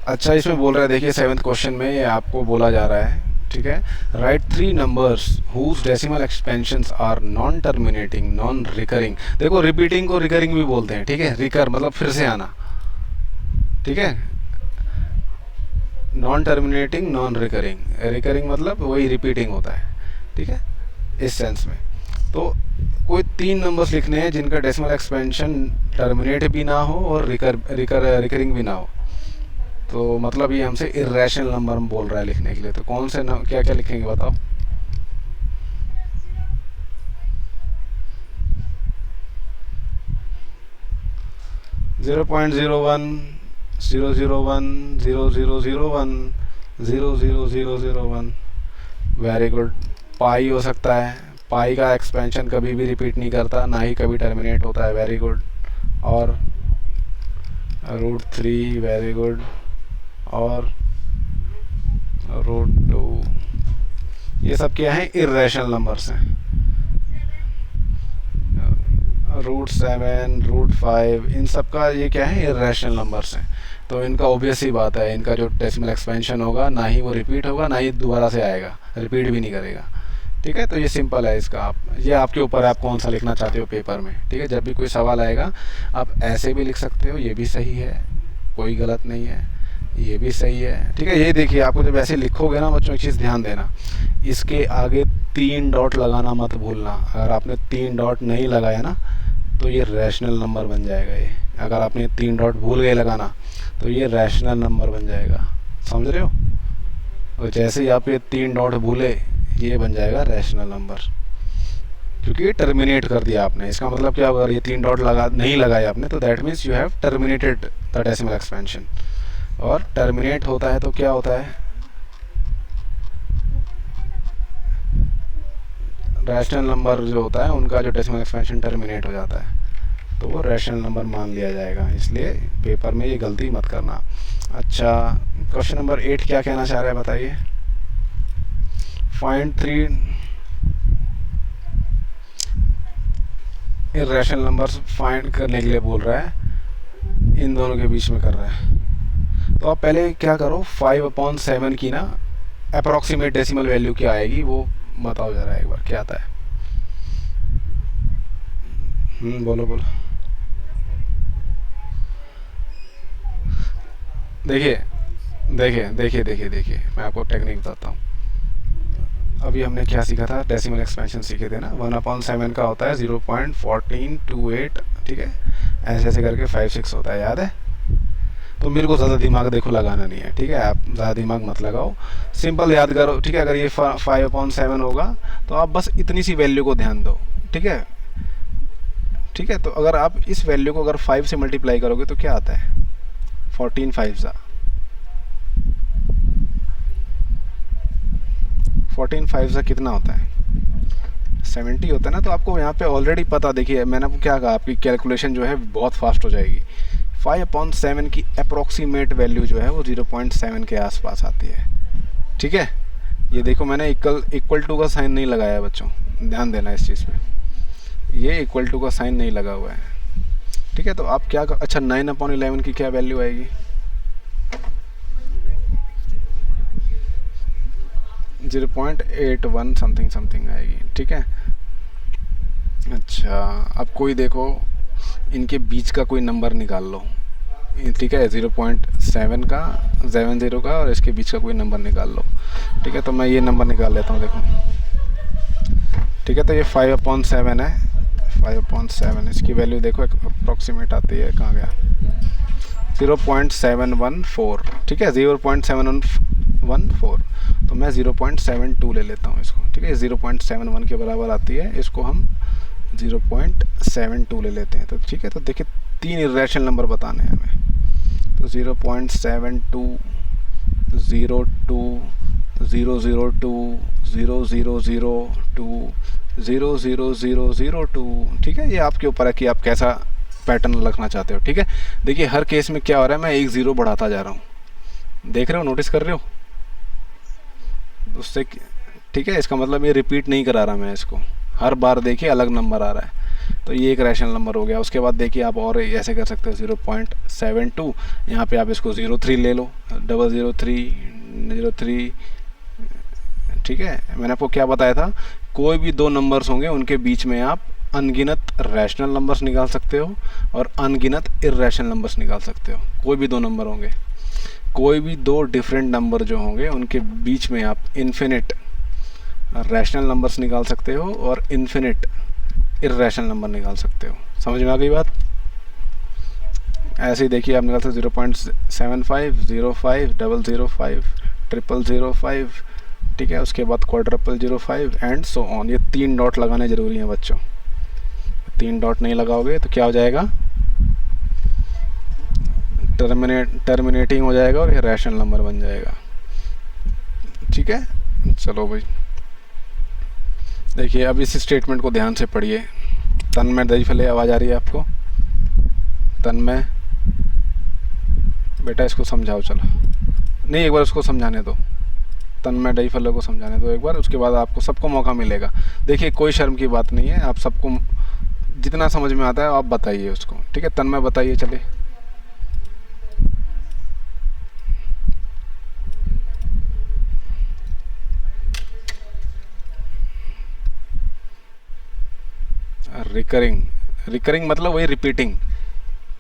अच्छा, इसमें बोल रहा है, देखिए 7th क्वेश्चन में ये आपको बोला जा रहा है, ठीक है। Write 3 numbers whose decimal expansions are non terminating non recurring. देखो रिपीटिंग को रिकरिंग भी बोलते हैं, ठीक है। रिकर मतलब फिर से आना, ठीक है। Non terminating non recurring, recurring मतलब वही रिपीटिंग होता है, ठीक है, इस सेंस में। तो कोई 3 नंबर्स लिखने हैं जिनका डेसिमल एक्सपेंशन टर्मिनेट भी ना हो और रिकरिंग भी ना हो। तो मतलब ये हमसे इर्रेशनल नंबर बोल रहा है लिखने के लिए। तो कौन से क्या क्या लिखेंगे बताओ। Zero point 0.01 001 0001 00001। Very good. Pi हो सकता है, पाई का एक्सपेंशन कभी भी रिपीट नहीं करता, ना ही कभी टर्मिनेट होता है। Very good. और √3, वेरी गुड। और √2, ये सब क्या है, इर्रेशनल नंबर्स हैं। √7, √5, इन सब का ये क्या है, इर्रेशनल नंबर्स हैं। तो इनका ऑब्वियस ही बात है, इनका जो डेसिमल एक्सपेंशन होगा ना ही वो रिपीट होगा, ना ही दोबारा से आएगा, रिपीट भी नहीं करेगा, ठीक है। तो ये सिंपल है इसका। आप ये आपके ऊपर है, आप कौन सा लिखना चाहते हो पेपर में, ठीक है। जब भी कोई सवाल आएगा आप ऐसे भी लिख सकते हो, ये भी सही है, कोई गलत नहीं है, ये भी सही है, ठीक है। ये देखिए, आपको जब ऐसे लिखोगे ना बच्चों, एक चीज़ ध्यान देना, इसके आगे 3 डॉट लगाना मत भूलना। अगर आपने 3 डॉट नहीं लगाया ना तो ये रैशनल नंबर बन जाएगा। ये अगर आपने 3 डॉट भूल गए लगाना तो ये रैशनल नंबर बन जाएगा, समझ रहे हो। और जैसे ही आप ये 3 डॉट भूले, ये बन जाएगा रैशनल नंबर, क्योंकि ये टर्मिनेट कर दिया आपने। इसका मतलब क्या, अगर ये 3 डॉट नहीं लगाया आपने तो that means you have terminated the decimal expansion. और टर्मिनेट होता है तो क्या होता है, रैशनल नंबर जो होता है उनका जो डेसिमल एक्सपेंशन टर्मिनेट हो जाता है तो वो रैशनल नंबर मान लिया जाएगा। इसलिए पेपर में ये गलती मत करना। अच्छा, क्वेश्चन नंबर 8 क्या कहना चाह रहा है बताइए। फाइंड 3 इर्रेशनल नंबर्स फाइंड करने के लिए बोल रहा है, इन दोनों के बीच में कर रहा है। तो आप पहले क्या करो, 5/7 की ना अप्रॉक्सीमेट डेसिमल वैल्यू क्या आएगी वो बताओ ज़रा एक बार, क्या आता है। बोलो बोलो। देखिए देखिए देखिए देखिए देखिए, मैं आपको टेक्निक बताता हूँ। अभी हमने क्या सीखा था, डेसिमल एक्सपेंशन सीखे थे ना। 1/7 का होता है 0.1428, ठीक है। ऐसे ऐसे करके 5-6 होता है, याद है। तो मेरे को ज़्यादा दिमाग देखो लगाना नहीं है, ठीक है। आप ज़्यादा दिमाग मत लगाओ, सिंपल याद करो, ठीक है। अगर ये 5/7 होगा तो आप बस इतनी सी वैल्यू को ध्यान दो, ठीक है, ठीक है। तो अगर आप इस वैल्यू को अगर 5 से मल्टीप्लाई करोगे तो क्या आता है, 14 5 सा कितना होता है, 70 होता है ना। तो आपको यहाँ पे ऑलरेडी पता, देखिए मैंने आपको क्या कहा, आपकी कैलकुलेशन जो है बहुत फास्ट हो जाएगी। 5/7 की अप्रॉक्सीमेट वैल्यू जो है वो 0.7 के आसपास आती है, ठीक है। ये देखो मैंने इक्वल टू का साइन नहीं लगाया बच्चों, ध्यान देना इस चीज़ पे, ये इक्वल टू का साइन नहीं लगा हुआ है, ठीक है। तो आप क्या अच्छा 9/11 की क्या वैल्यू आएगी, 0.81 समथिंग आएगी, ठीक है। अच्छा, अब कोई देखो इनके बीच का कोई नंबर निकाल लो, ठीक है। 0.7 का 70 का और इसके बीच का कोई नंबर निकाल लो, ठीक है। तो मैं ये नंबर निकाल लेता हूँ, देखो, ठीक है। तो ये 5/7 है, 5/7 इसकी वैल्यू देखो अप्रॉक्सीमेट आती है, कहाँ गया, 0.714, ठीक है, 0.714, तो मैं 0.72 ले लेता हूँ इसको, ठीक है, 0.71 के बराबर आती है, इसको हम 0.72 ले लेते हैं। तो ठीक है, तो देखिए 3 इरेशनल नंबर बताने हैं हमें, तो 0.72, 02, 002, 0002, 00002, ठीक है, ये आपके ऊपर है कि आप कैसा पैटर्न रखना चाहते हो। ठीक है, देखिए हर केस में क्या हो रहा है, मैं एक ज़ीरो बढ़ाता जा रहा हूँ, देख रहे हो, नोटिस कर रहे हो उससे, ठीक है, इसका मतलब ये रिपीट नहीं करा रहा मैं इसको, हर बार देखिए अलग नंबर आ रहा है, तो ये एक रैशनल नंबर हो गया। उसके बाद देखिए आप और ऐसे कर सकते हो, 0.72, यहाँ पे आप इसको 03 ले लो, 003, ठीक है। मैंने आपको क्या बताया था, कोई भी दो नंबर्स होंगे उनके बीच में आप अनगिनत रैशनल नंबर्स निकाल सकते हो और अनगिनत इर्रेशनल नंबर्स निकाल सकते हो। कोई भी दो नंबर होंगे, कोई भी दो डिफरेंट नंबर जो होंगे उनके बीच में आप इन्फिनिट रैशनल नंबर्स निकाल सकते हो और इन्फिनिट इर्रेशनल नंबर निकाल सकते हो। समझ में आ गई बात? ऐसे ही देखिए आप निकाल सकते 0.75, 05, 005, 0005, ठीक है, उसके बाद Q0005 एंड सो ऑन। ये 3 डॉट लगाने ज़रूरी हैं बच्चों, 3 डॉट नहीं लगाओगे तो क्या हो जाएगा, टर्मिनेटिंग हो जाएगा और ये रैशनल नंबर बन जाएगा। ठीक है, चलो भाई देखिए अब इस स्टेटमेंट को ध्यान से पढ़िए। तन्मय दही फले, आवाज़ आ रही है आपको? तन्मय बेटा इसको समझाओ, चलो नहीं एक बार उसको समझाने दो, तन्मय दही फले को समझाने दो एक बार, उसके बाद आपको सबको मौका मिलेगा। देखिए कोई शर्म की बात नहीं है, आप सबको जितना समझ में आता है आप बताइए उसको। ठीक है, तन्मय बताइए, चलिए। रिकरिंग मतलब वही रिपीटिंग,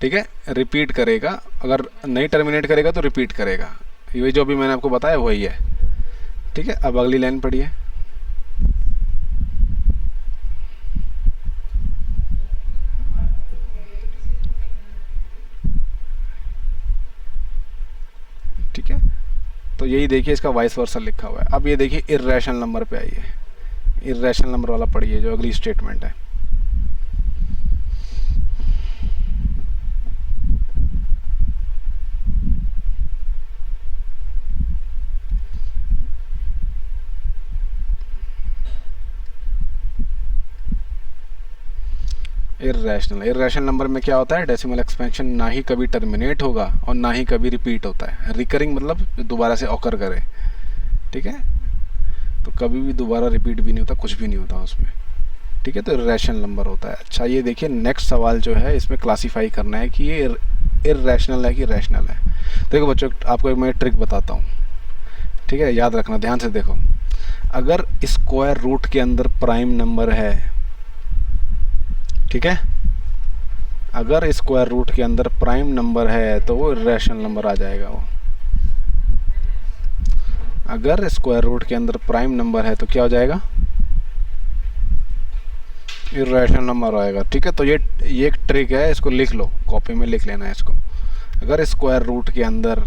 ठीक है, रिपीट करेगा, अगर नहीं टर्मिनेट करेगा तो रिपीट करेगा, ये जो भी मैंने आपको बताया वही है। ठीक है, अब अगली लाइन पढ़िए। ठीक है, तो यही देखिए इसका वाइस वर्सा लिखा हुआ है। अब ये देखिए इर्रेशनल नंबर पे आइए, इर्रेशनल नंबर वाला पढ़िए जो अगली स्टेटमेंट है। इर्रेशनल नंबर में क्या होता है, डेसिमल एक्सपेंशन ना ही कभी टर्मिनेट होगा और ना ही कभी रिपीट होता है। रिकरिंग मतलब दोबारा से ऑकर करे, ठीक है, तो कभी भी दोबारा रिपीट भी नहीं होता, कुछ भी नहीं होता उसमें। ठीक है, तो इर्रेशनल नंबर होता है। अच्छा ये देखिए नेक्स्ट सवाल जो है इसमें क्लासीफाई करना है कि ये इर्रेशनल है कि रैशनल है। देखो बच्चों आपको एक मैं ट्रिक बताता हूँ, ठीक है, याद रखना, ध्यान से देखो। अगर स्क्वायर रूट के अंदर प्राइम नंबर है, ठीक है, अगर स्क्वायर रूट के अंदर प्राइम नंबर है तो वो इर्रेशनल नंबर आ जाएगा। वो अगर स्क्वायर रूट के अंदर प्राइम नंबर है तो क्या हो जाएगा, इर्रेशनल नंबर आएगा। ठीक है, तो ये एक ट्रिक है, इसको लिख लो, कॉपी में लिख लेना है इसको। अगर स्क्वायर रूट के अंदर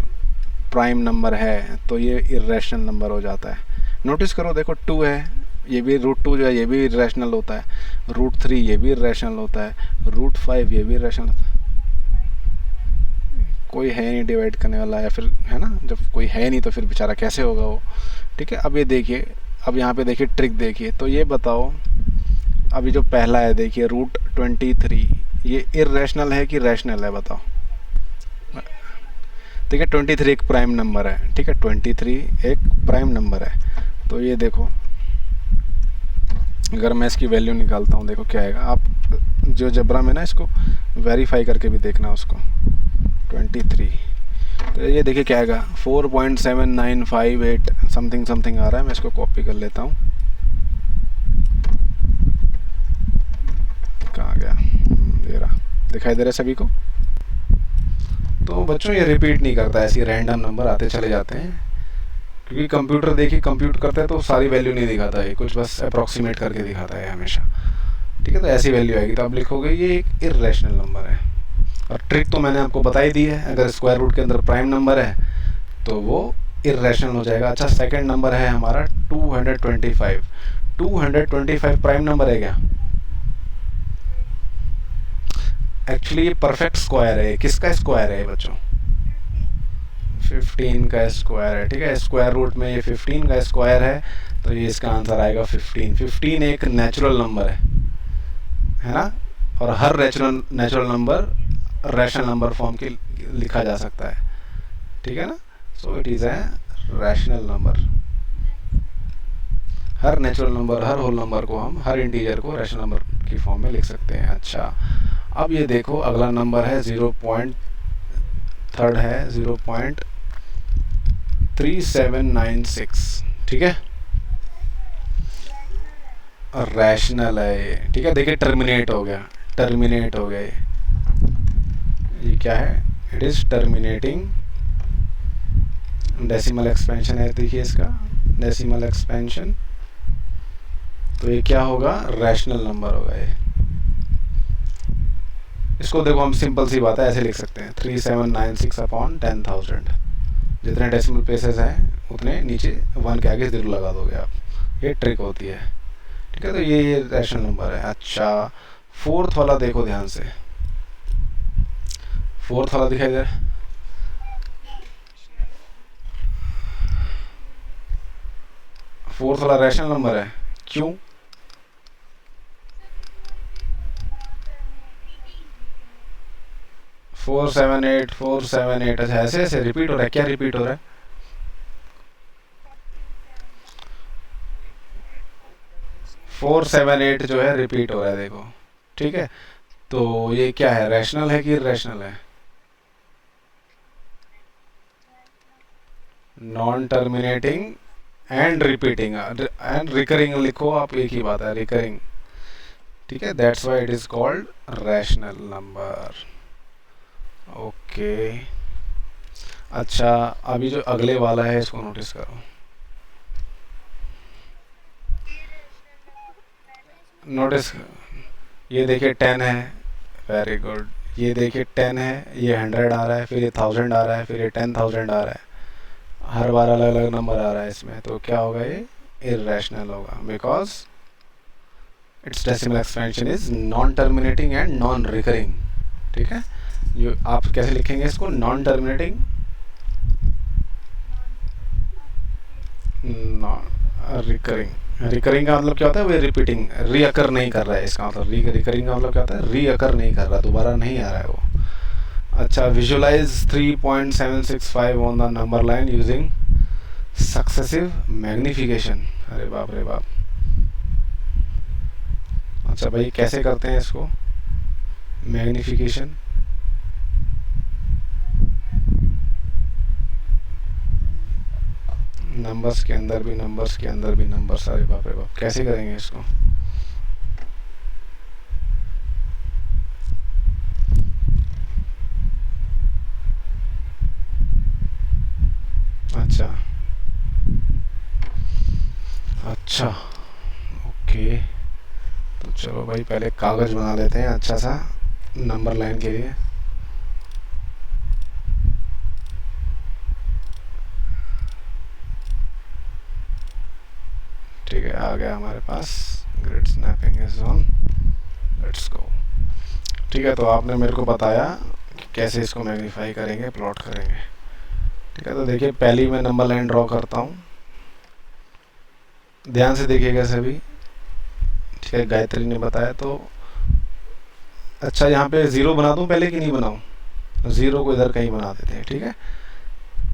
प्राइम नंबर है तो ये इर्रेशनल नंबर हो जाता है। नोटिस करो, देखो 2 है, ये भी √2 जो है ये भी इर्रेशनल होता है, √3 ये भी इर्रेशनल होता है, √5 ये भी इर्रेशनल होता है। कोई है नहीं डिवाइड करने वाला, या फिर है ना, जब कोई है नहीं तो फिर बेचारा कैसे होगा वो। ठीक है, अब ये देखिए, अब यहाँ पे देखिए ट्रिक देखिए, तो ये बताओ अभी जो पहला है देखिए √23, ये इर्रेशनल है कि रैशनल है, बताओ। ठीक है, 23 एक प्राइम नंबर है, ठीक है, 23 एक प्राइम नंबर है। तो ये देखो अगर मैं इसकी वैल्यू निकालता हूँ, देखो क्या आएगा। आप जो जबरा में ना इसको वेरीफाई करके भी देखना उसको, 23, तो ये देखिए क्या आएगा, 4.7958 समथिंग आ रहा है। मैं इसको कॉपी कर लेता हूँ, कहाँ गया, ये रहा, दिखाई दे रहा है सभी को। तो बच्चों ये रिपीट नहीं करता, ऐसे रैंडम नंबर आते चले जाते हैं, क्योंकि कंप्यूटर देखिए कंप्यूट करता है तो सारी वैल्यू नहीं दिखाता है, कुछ बस अप्रॉक्सीमेट करके दिखाता है हमेशा। ठीक ठीक है, तो ऐसी वैल्यू आएगी तो आप लिखोगे ये एक इर्रेशनल नंबर है। और ट्रिक तो मैंने आपको बता ही दी है, अगर स्क्वायर रूट के अंदर प्राइम नंबर है तो वो इर्रेशनल हो जाएगा। अच्छा, सेकंड नंबर है हमारा 225। 225 प्राइम नंबर है क्या? एक्चुअली ये परफेक्ट स्क्वायर है। किसका स्क्वायर है बच्चों? 15 का स्क्वायर है। ठीक है, स्क्वायर रूट में ये 15 का स्क्वायर है, तो ये इसका आंसर आएगा 15। 15 एक नेचुरल नंबर है ना, और हर natural number rational number form के लिखा जा सकता है। ठीक है ना, so it is a rational number. हर नेचुरल नंबर, हर होल नंबर को हम, हर इंटीजर को रैशनल नंबर की फॉर्म में लिख सकते हैं। अच्छा, अब ये देखो अगला नंबर है 0.3 है 0.3796। ठीक है, रैशनल है ये। ठीक है, देखिए टर्मिनेट हो गया, टर्मिनेट हो गया ये क्या है? It is terminating. Decimal expansion है, देखिए इसका डेसिमल एक्सपेंशन, तो ये क्या होगा? रैशनल नंबर होगा ये। इसको देखो हम सिंपल सी बात है ऐसे लिख सकते हैं 3796 अपॉन 10,000। जितने डेसिमल प्लेसेस हैं उतने नीचे 1 के आगे 0 लगा दोगे आप, ये ट्रिक होती है। ठीक है, तो ये रैशनल नंबर है। अच्छा, फोर्थ वाला देखो ध्यान से, फोर्थ वाला दिखाई दे रहा है? फोर्थ वाला रैशनल नंबर है, क्यों? Four seven eight 478। अच्छा, ऐसे ऐसे रिपीट हो रहा है? क्या रिपीट हो रहा है? 478 जो है रिपीट हो रहा है, देखो। ठीक है, तो ये क्या है? रैशनल है कि इररेशनल है? Non terminating and repeating and recurring लिखो आप, एक ही बात है, रिकरिंग। ठीक है, that's why it is called rational number. Okay, अच्छा, अभी जो अगले वाला है इसको नोटिस करो। नोटिस, ये देखिए 10 है, वेरी गुड। ये देखिए 10 है, ये 100 आ रहा है, फिर ये 1000 आ रहा है, फिर ये 10,000 आ रहा है, हर बार अलग अलग नंबर आ रहा है इसमें, तो क्या होगा? ये इररेशनल होगा, because it's decimal expansion is non terminating and non recurring. ठीक है, ये आप कैसे लिखेंगे इसको? Non terminating, non recurring. Recurring का मतलब क्या होता है? वो रिपीटिंग, रीअकर नहीं कर रहा है, इसका मतलब रिकरिंग का मतलब क्या होता है? रीअकर नहीं कर रहा, दोबारा नहीं आ रहा है वो। अच्छा, visualize 3.765 on the number line using successive magnification. अरे बाप रे बाप। अच्छा भाई, कैसे करते हैं इसको मैग्निफिकेशन? नंबर्स के अंदर भी नंबर्स के अंदर भी नंबर्स। अरे बाप रे बाप, कैसे करेंगे इसको? अच्छा अच्छा, ओके, तो चलो भाई पहले कागज़ बना लेते हैं अच्छा सा नंबर लाइन के लिए। ठीक है, आ गया हमारे पास। Grid snapping is on, let's go. ठीक है, तो आपने मेरे को बताया कि कैसे इसको मैग्नीफाई करेंगे, प्लॉट करेंगे। ठीक है, तो देखिए पहली मैं नंबर लाइन ड्रॉ करता हूँ, ध्यान से देखिएगा सभी। ठीक है, गायत्री ने बताया तो। अच्छा, यहाँ पे 0 बना दूँ पहले कि नहीं बनाऊँ? 0 को इधर कहीं बना देते हैं। ठीक है,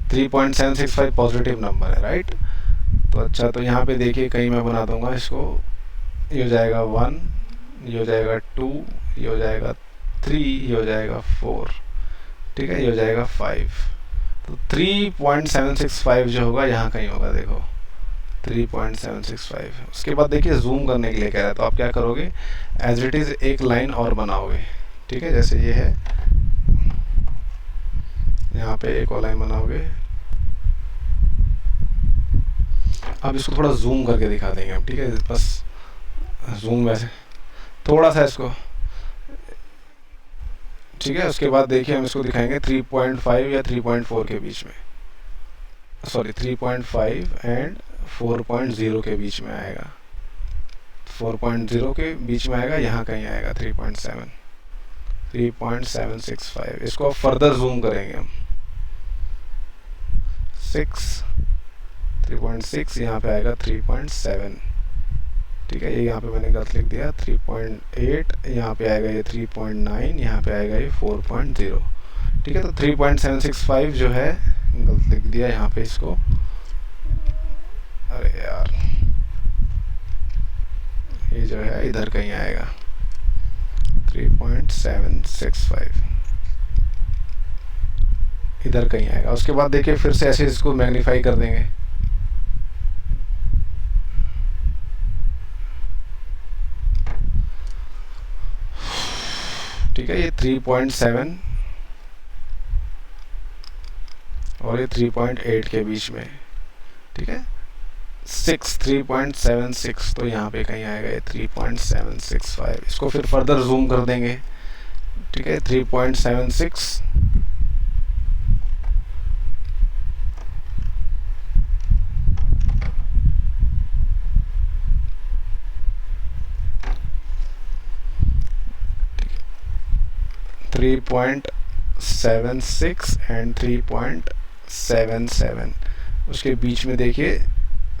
3.765 पॉजिटिव नंबर है, राइट? तो अच्छा, तो यहाँ पे देखिए कहीं मैं बना दूंगा इसको। ये हो जाएगा 1, ये हो जाएगा 2, ये हो जाएगा 3, ये हो जाएगा 4। ठीक है, ये हो जाएगा 5। तो 3.765 जो होगा यहाँ कहीं होगा, देखो 3.765। उसके बाद देखिए जूम करने के लिए कह रहा है, तो आप क्या करोगे? एज इट इज़ एक लाइन और बनाओगे। ठीक है, जैसे ये है, यहाँ पे एक और लाइन बनाओगे। अब इसको थोड़ा जूम करके दिखा देंगे हम। ठीक है, बस जूम वैसे, थोड़ा सा इसको, ठीक है। उसके बाद देखिए हम इसको दिखाएंगे 3.5 या 3.4 के बीच में, सॉरी 3.5 एंड 4.0 के बीच में आएगा, 4.0 के बीच में आएगा, यहाँ कहीं आएगा 3.7, 3.765। इसको अब फर्दर जूम करेंगे हम, 3.6 यहाँ पे आएगा 3.7, ठीक है। ये यहाँ पे मैंने गलत लिख दिया, 3.8 यहाँ पे आएगा, ये 3.9 यहाँ पे आएगा, ये 4.0, ठीक है। तो 3.765 जो है गलत लिख दिया यहाँ पे इसको, अरे यार ये जो है इधर कहीं आएगा 3.765, इधर कहीं आएगा। उसके बाद देखिए फिर से ऐसे इसको मैग्नीफाई कर देंगे, ठीक है। ये 3.7 और ये 3.8 के बीच में, ठीक है। 3.76 तो यहाँ पे कहीं आएगा ये 3.765। इसको फिर फर्दर जूम कर देंगे, ठीक है। 3.76 3.76 एंड 3.77, उसके बीच में देखिए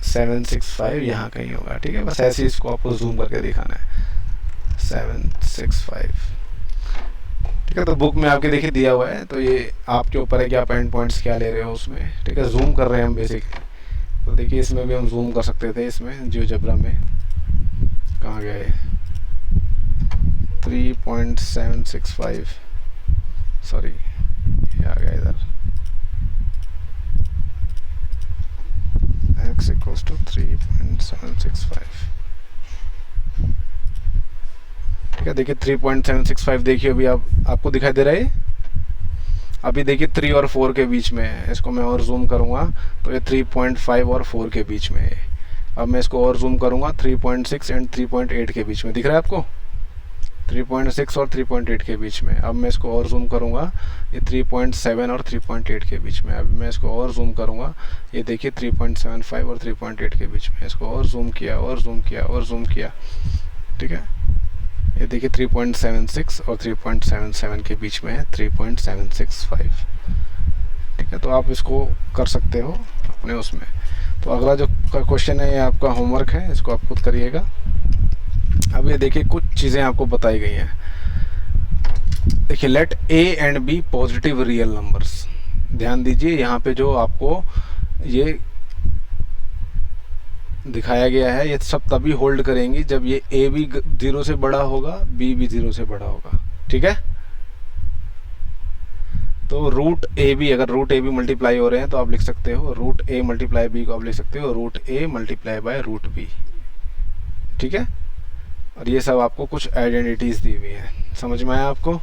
765 यहाँ कहीं होगा, ठीक है। बस ऐसे ही इसको आपको जूम करके दिखाना है, 765, ठीक है। तो बुक में आपके देखिए दिया हुआ है, तो ये आपके ऊपर है कि आप एंड पॉइंट्स क्या ले रहे हो उसमें, ठीक है। जूम कर रहे हैं हम बेसिकली, तो देखिए इसमें भी हम जूम कर सकते थे, इसमें जियोजेब्रा में कहाँ गए 3.765, सॉरी ये आ गया इधर, x इक्वल्स टू 3.765, ठीक है। देखिए 3.765 देखिए अभी आपको दिखाई दे रहा है, अभी देखिए 3 और 4 के बीच में है। इसको मैं और जूम करूंगा तो ये 3.5 और 4 के बीच में है। अब मैं इसको और जूम करूंगा 3.6 एंड 3.8 के बीच में, दिख रहा है आपको 3.6 और 3.8 के बीच में। अब मैं इसको और जूम करूंगा, ये 3.7 और 3.8 के बीच में। अब मैं इसको और जूम करूंगा, ये देखिए 3.75 और 3.8 के बीच में। इसको और जूम किया और जूम किया और जूम किया, ठीक है। ये देखिए 3.76 और 3.77 के बीच में है 3.765, ठीक है। तो आप इसको कर सकते हो अपने उसमें। तो अगला जो क्वेश्चन है ये आपका होमवर्क है, इसको आप खुद करिएगा। अब ये देखिए कुछ चीज़ें आपको बताई गई हैं। देखिए let a and b positive real numbers, ध्यान दीजिए यहाँ पे जो आपको ये दिखाया गया है, ये सब तभी होल्ड करेंगी जब ये ए भी 0 से बड़ा होगा, बी भी 0 से बड़ा होगा, ठीक है। तो रूट ए बी, अगर रूट ए बी मल्टीप्लाई हो रहे हैं तो आप लिख सकते हो रूट ए मल्टीप्लाई बी को आप लिख सकते हो root a multiply by root b, ठीक है। और ये सब आपको कुछ आइडेंटिटीज दी हुई है, समझ में आया आपको,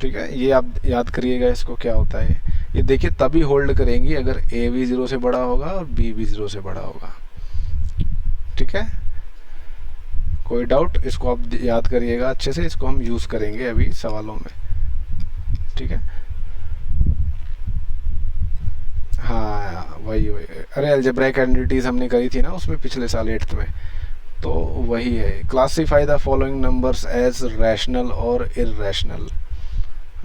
ठीक है। ये आप याद करिएगा इसको क्या होता है। ये देखिए तभी होल्ड करेंगी अगर ए भी 0 से बड़ा होगा और बी भी 0 से बड़ा होगा, ठीक है। कोई डाउट, इसको आप याद करिएगा अच्छे से, इसको हम यूज़ करेंगे अभी सवालों में, ठीक है। हाँ वही अरे अलजेब्राइक आइडेंटिटीज हमने करी थी ना उसमें पिछले साल 8th में, तो वही है। Classify the following numbers as rational और इर्रेशनल,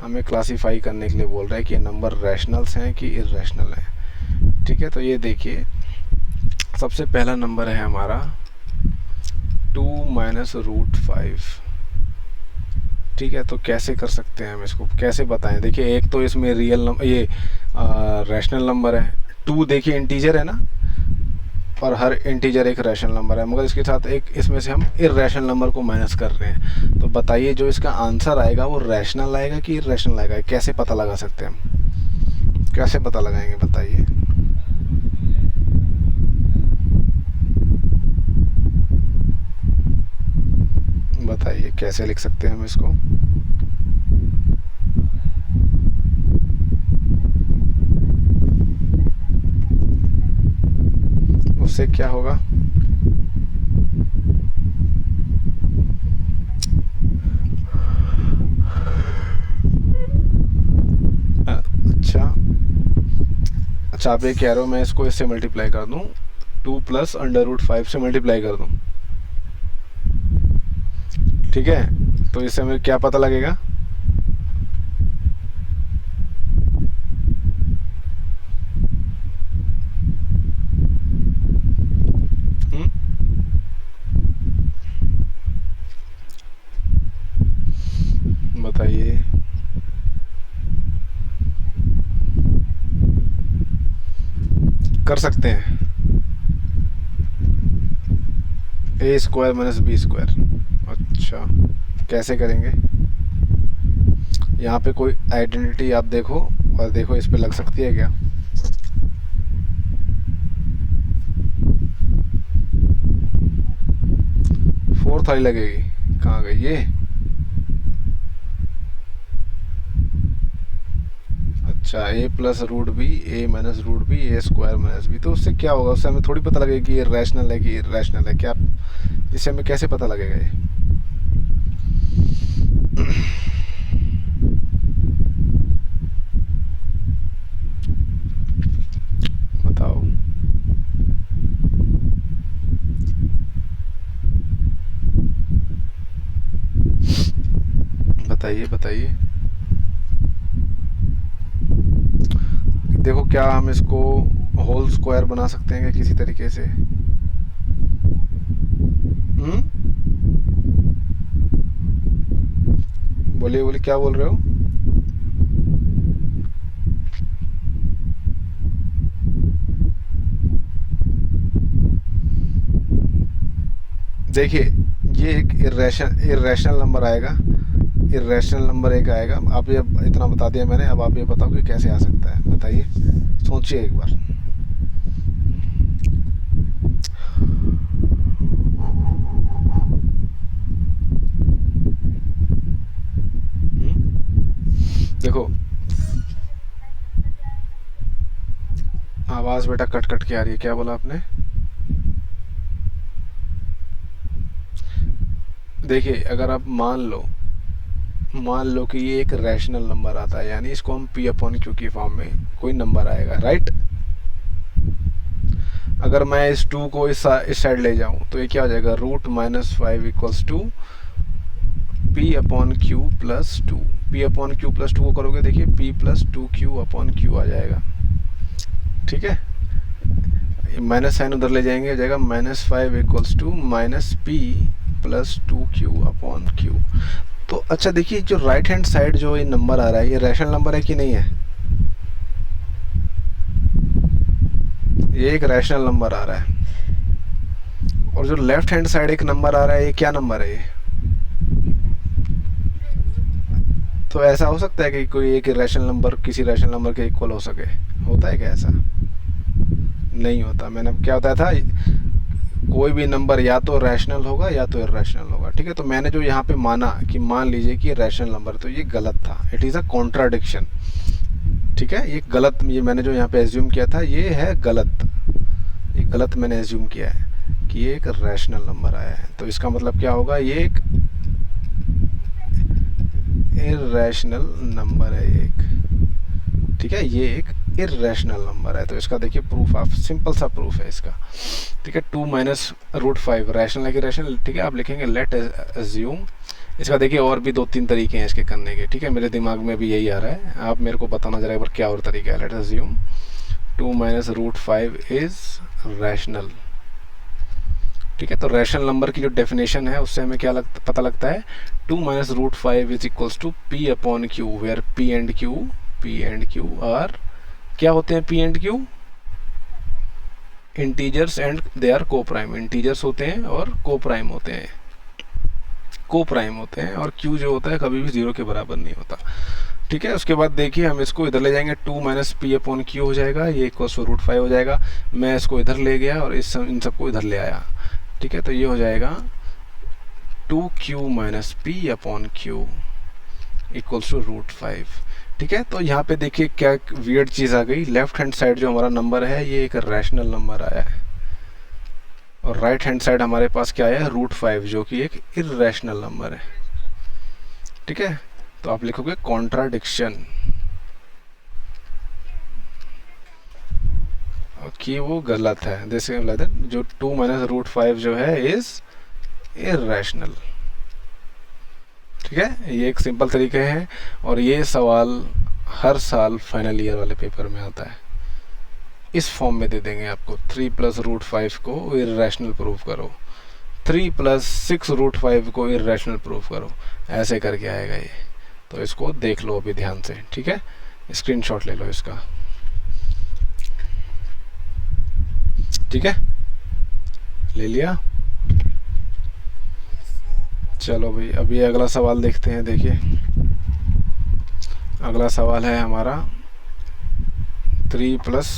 हमें क्लासीफाई करने के लिए बोल रहा है कि ये नंबर रैशनल्स हैं कि इर्रेशनल हैं, ठीक है। तो ये देखिए सबसे पहला नंबर है हमारा 2 माइनस रूट 5, ठीक है। तो कैसे कर सकते हैं हम इसको, कैसे बताएं। देखिए एक तो इसमें रियल नंबर, ये रैशनल नंबर है, 2 देखिए इंटीजर है ना, और हर इंटीजर एक रैशनल नंबर है, मगर इसके साथ एक इसमें से हम इर्रेशनल नंबर को माइनस कर रहे हैं। तो बताइए जो इसका आंसर आएगा वो रैशनल आएगा कि इर्रेशनल आएगा, कैसे पता लगा सकते हैं हम, कैसे पता लगाएंगे बताइए। बताइए कैसे लिख सकते हैं हम इसको। उससे क्या होगा, अच्छा आप ये कह रहे हो मैं इसको इससे मल्टीप्लाई कर दूं, 2 प्लस अंडर रूट 5 से मल्टीप्लाई कर दूं, ठीक है, तो इससे हमें क्या पता लगेगा? हम्म, बताइए। कर सकते हैं, ए स्क्वायर माइनस बी स्क्वायर। अच्छा, कैसे करेंगे? यहाँ पे कोई आइडेंटिटी आप देखो और देखो इस पे लग सकती है क्या? फोर्थ वाली लगेगी, कहाँ गई ये? अच्छा, ए प्लस रूट बी, ए माइनस रूट बी, ए स्क्वायर माइनस बी, तो उससे क्या होगा? उससे हमें थोड़ी पता लगेगा कि ये रैशनल है कि इरेशनल है, क्या? इससे हमें कैसे पता लगेगा ये? बताओ। बताइए बताइए। देखो, क्या हम इसको होल स्क्वायर बना सकते हैं क्या किसी तरीके से? हम्म, बोलिए बोलिए, क्या बोल रहे हो? देखिए, ये एक इरेशनल नंबर आएगा, इरेशनल नंबर एक आएगा। आप ये इतना बता दिया मैंने, अब आप ये बताओ कि कैसे आ सकता है, बताइए, सोचिए एक बार। देखो, आवाज़ बेटा कट कट के आ रही है, क्या बोला आपने? देखिए, अगर आप मान लो कि ये एक रैशनल नंबर आता है, यानी इसको हम पी अपॉन क्यू की फॉर्म में कोई नंबर आएगा, राइट? अगर मैं इस 2 को इस साइड ले जाऊं तो ये क्या हो जाएगा? Root minus 5 equals to p upon q plus 2। P upon q plus 2 को करोगे, देखिए p plus 2 q upon q आ जाएगा, ठीक है? माइनस साइन उधर ले जाएंगे, हो जाएगा minus 5 equals to minus p plus 2 q upon q. तो अच्छा देखिए, जो राइट हैंड साइड जो ये नंबर आ रहा है, ये रैशनल नंबर है कि नहीं है? ये एक रैशनल नंबर आ रहा है। और जो लेफ्ट हैंड साइड एक नंबर आ रहा है, ये क्या नंबर है ये? तो ऐसा हो सकता है कि कोई एक रैशनल नंबर किसी रैशनल नंबर के इक्वल हो सके? होता है क्या ऐसा? नहीं होता। मैंने अब क्या बताया था, कोई भी नंबर या तो रैशनल होगा या तो इरेशनल होगा, ठीक है? तो मैंने जो यहाँ पे माना कि मान लीजिए कि रैशनल नंबर, तो ये गलत था, इट इज़ अ कॉन्ट्राडिक्शन, ठीक है? ये गलत, ये मैंने जो यहाँ पे एज्यूम किया था ये है गलत, ये गलत मैंने एज्यूम किया है कि ये एक रैशनल नंबर आया है। तो इसका मतलब क्या होगा? ये एक इरेशनल नंबर है एक, ठीक है? ये एक इरेशनल नंबर है। तो इसका देखिए प्रूफ, आप सिंपल सा प्रूफ है इसका, ठीक है? 2 माइनस रूट 5 रैशनल है कि रैशनल, ठीक है? आप लिखेंगे लेट अज्यूम। इसका देखिए और भी 2-3 तरीके हैं इसके करने के, ठीक है? मेरे दिमाग में भी यही आ रहा है, आप मेरे को बताना जरा एक बार क्या और तरीका है। Let assume 2 minus root 5 is rational, ठीक है? तो रैशनल नंबर की जो डेफिनेशन है उससे हमें क्या पता लगता है? 2 minus root 5 is equals to p upon q, where p and q are, क्या होते हैं p and q? Integers and they are coprime, integers होते हैं और को प्राइम होते हैं, को प्राइम होते हैं, और क्यू जो होता है कभी भी 0 के बराबर नहीं होता, ठीक है? उसके बाद देखिए हम इसको इधर ले जाएंगे, 2 माइनस पी अपॉन क्यू हो जाएगा, ये इक्वल्स टू रूट 5 हो जाएगा। मैं इसको इधर ले गया और इन सबको इधर ले आया, ठीक है? तो ये हो जाएगा 2q minus p upon q equals to root 5, ठीक है? तो यहाँ पे देखिए क्या वियर्ड चीज़ आ गई, लेफ्ट हैंड साइड जो हमारा नंबर है ये एक रैशनल नंबर आया है, और राइट हैंड साइड हमारे पास क्या आया है? रूट 5, जो कि एक इरेशनल नंबर है, ठीक है? तो आप लिखोगे कॉन्ट्राडिक्शन, कि वो गलत है। दिस जो 2 माइनस रूट 5 जो है इज इर्रेशनल। ठीक है, ये एक सिंपल तरीके है और ये सवाल हर साल फाइनल ईयर वाले पेपर में आता है। इस फॉर्म में दे देंगे आपको 3 प्लस रूट 5 को इर्रेशनल प्रूव करो, 3 प्लस 6 रूट 5 को इर्रेशनल प्रूव करो, ऐसे करके आएगा ये। तो इसको देख लो अभी ध्यान से, ठीक है, स्क्रीनशॉट ले लो इसका। ठीक है, ले लिया। चलो भाई अभी अगला सवाल देखते हैं। देखिए अगला सवाल है हमारा 3 प्लस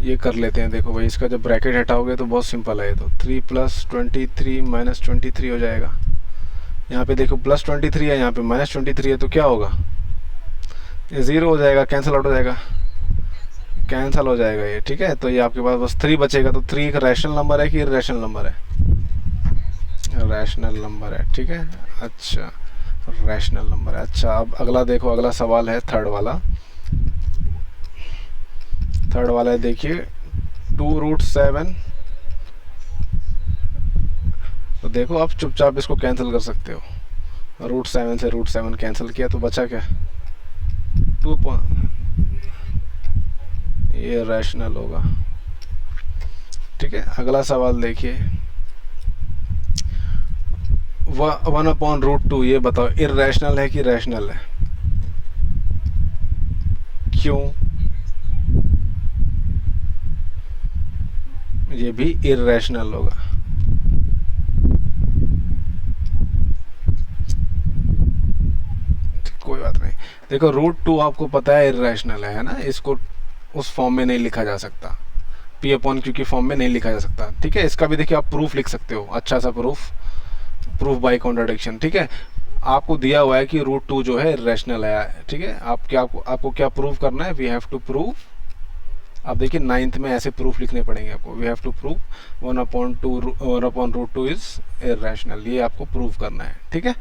ये कर लेते हैं। देखो भाई इसका जब ब्रैकेट हटाओगे तो बहुत सिंपल है। तो 3 प्लस 23 माइनस 23 हो जाएगा। यहाँ पे देखो प्लस 23 है, यहाँ पे माइनस 23 है, तो क्या होगा, ये ज़ीरो हो जाएगा, कैंसिल आउट हो जाएगा, कैंसिल हो जाएगा ये। ठीक है, तो ये आपके पास बस 3 बचेगा। तो 3 एक रैशनल नंबर है कि इर्रेशनल नंबर है? रैशनल नंबर है। ठीक है, अच्छा रैशनल नंबर है। अच्छा अब अगला देखो, अगला सवाल है थर्ड वाला। थर्ड वाला है, देखिए 2 रूट 7। तो देखो आप चुपचाप इसको कैंसिल कर सकते हो। रूट 7 से रूट 7 कैंसिल किया तो बचा क्या, 2 ये रैशनल होगा। ठीक है, अगला सवाल देखिए 1/√2। ये बताओ इर्रेशनल है कि रैशनल है? क्यों? ये भी इर्रेशनल होगा। कोई बात नहीं, देखो √2 आपको पता है इर्रेशनल है ना, इसको उस फॉर्म में नहीं लिखा जा सकता, P/Q की फॉर्म में नहीं लिखा जा सकता। ठीक है, इसका भी देखिए आप प्रूफ लिख सकते हो, अच्छा सा प्रूफ बाय कॉन्ट्राडिक्शन। ठीक है, आपको दिया हुआ है कि √2 जो है इर्रेशनल है। ठीक है, आपको क्या प्रूव करना है? We have to prove. आप देखिए 9th में ऐसे प्रूफ लिखने पड़ेंगे आपको। We have to prove 1/√2 is irrational, ये आपको प्रूव करना है। ठीक है,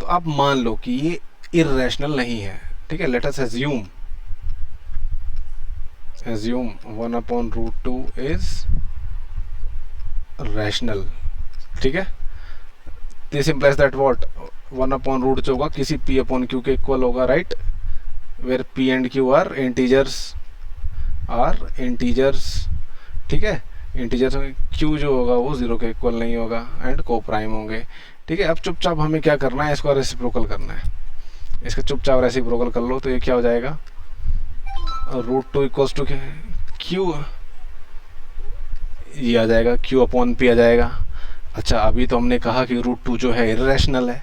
तो आप मान लो कि ये इर्रेशनल नहीं है। ठीक है, let us assume 1/√2 is rational. ठीक है, दिस इंप्लाइज दैट व्हाट 1/√2 जो होगा किसी P/Q के इक्वल होगा, right, where P and Q are integers. ठीक है, इंटीजर्स होंगे, Q जो होगा वो 0 के इक्वल नहीं होगा एंड को प्राइम होंगे। ठीक है, अब चुपचाप हमें क्या करना है, इसको रेसिप्रोकल करना है। इसका चुपचाप रेसिप्रोकल कर लो तो ये क्या हो जाएगा, √2 इक्वल्स टू Q, ये आ जाएगा Q/P आ जाएगा। अच्छा अभी तो हमने कहा कि √2 जो है इर्रेशनल है,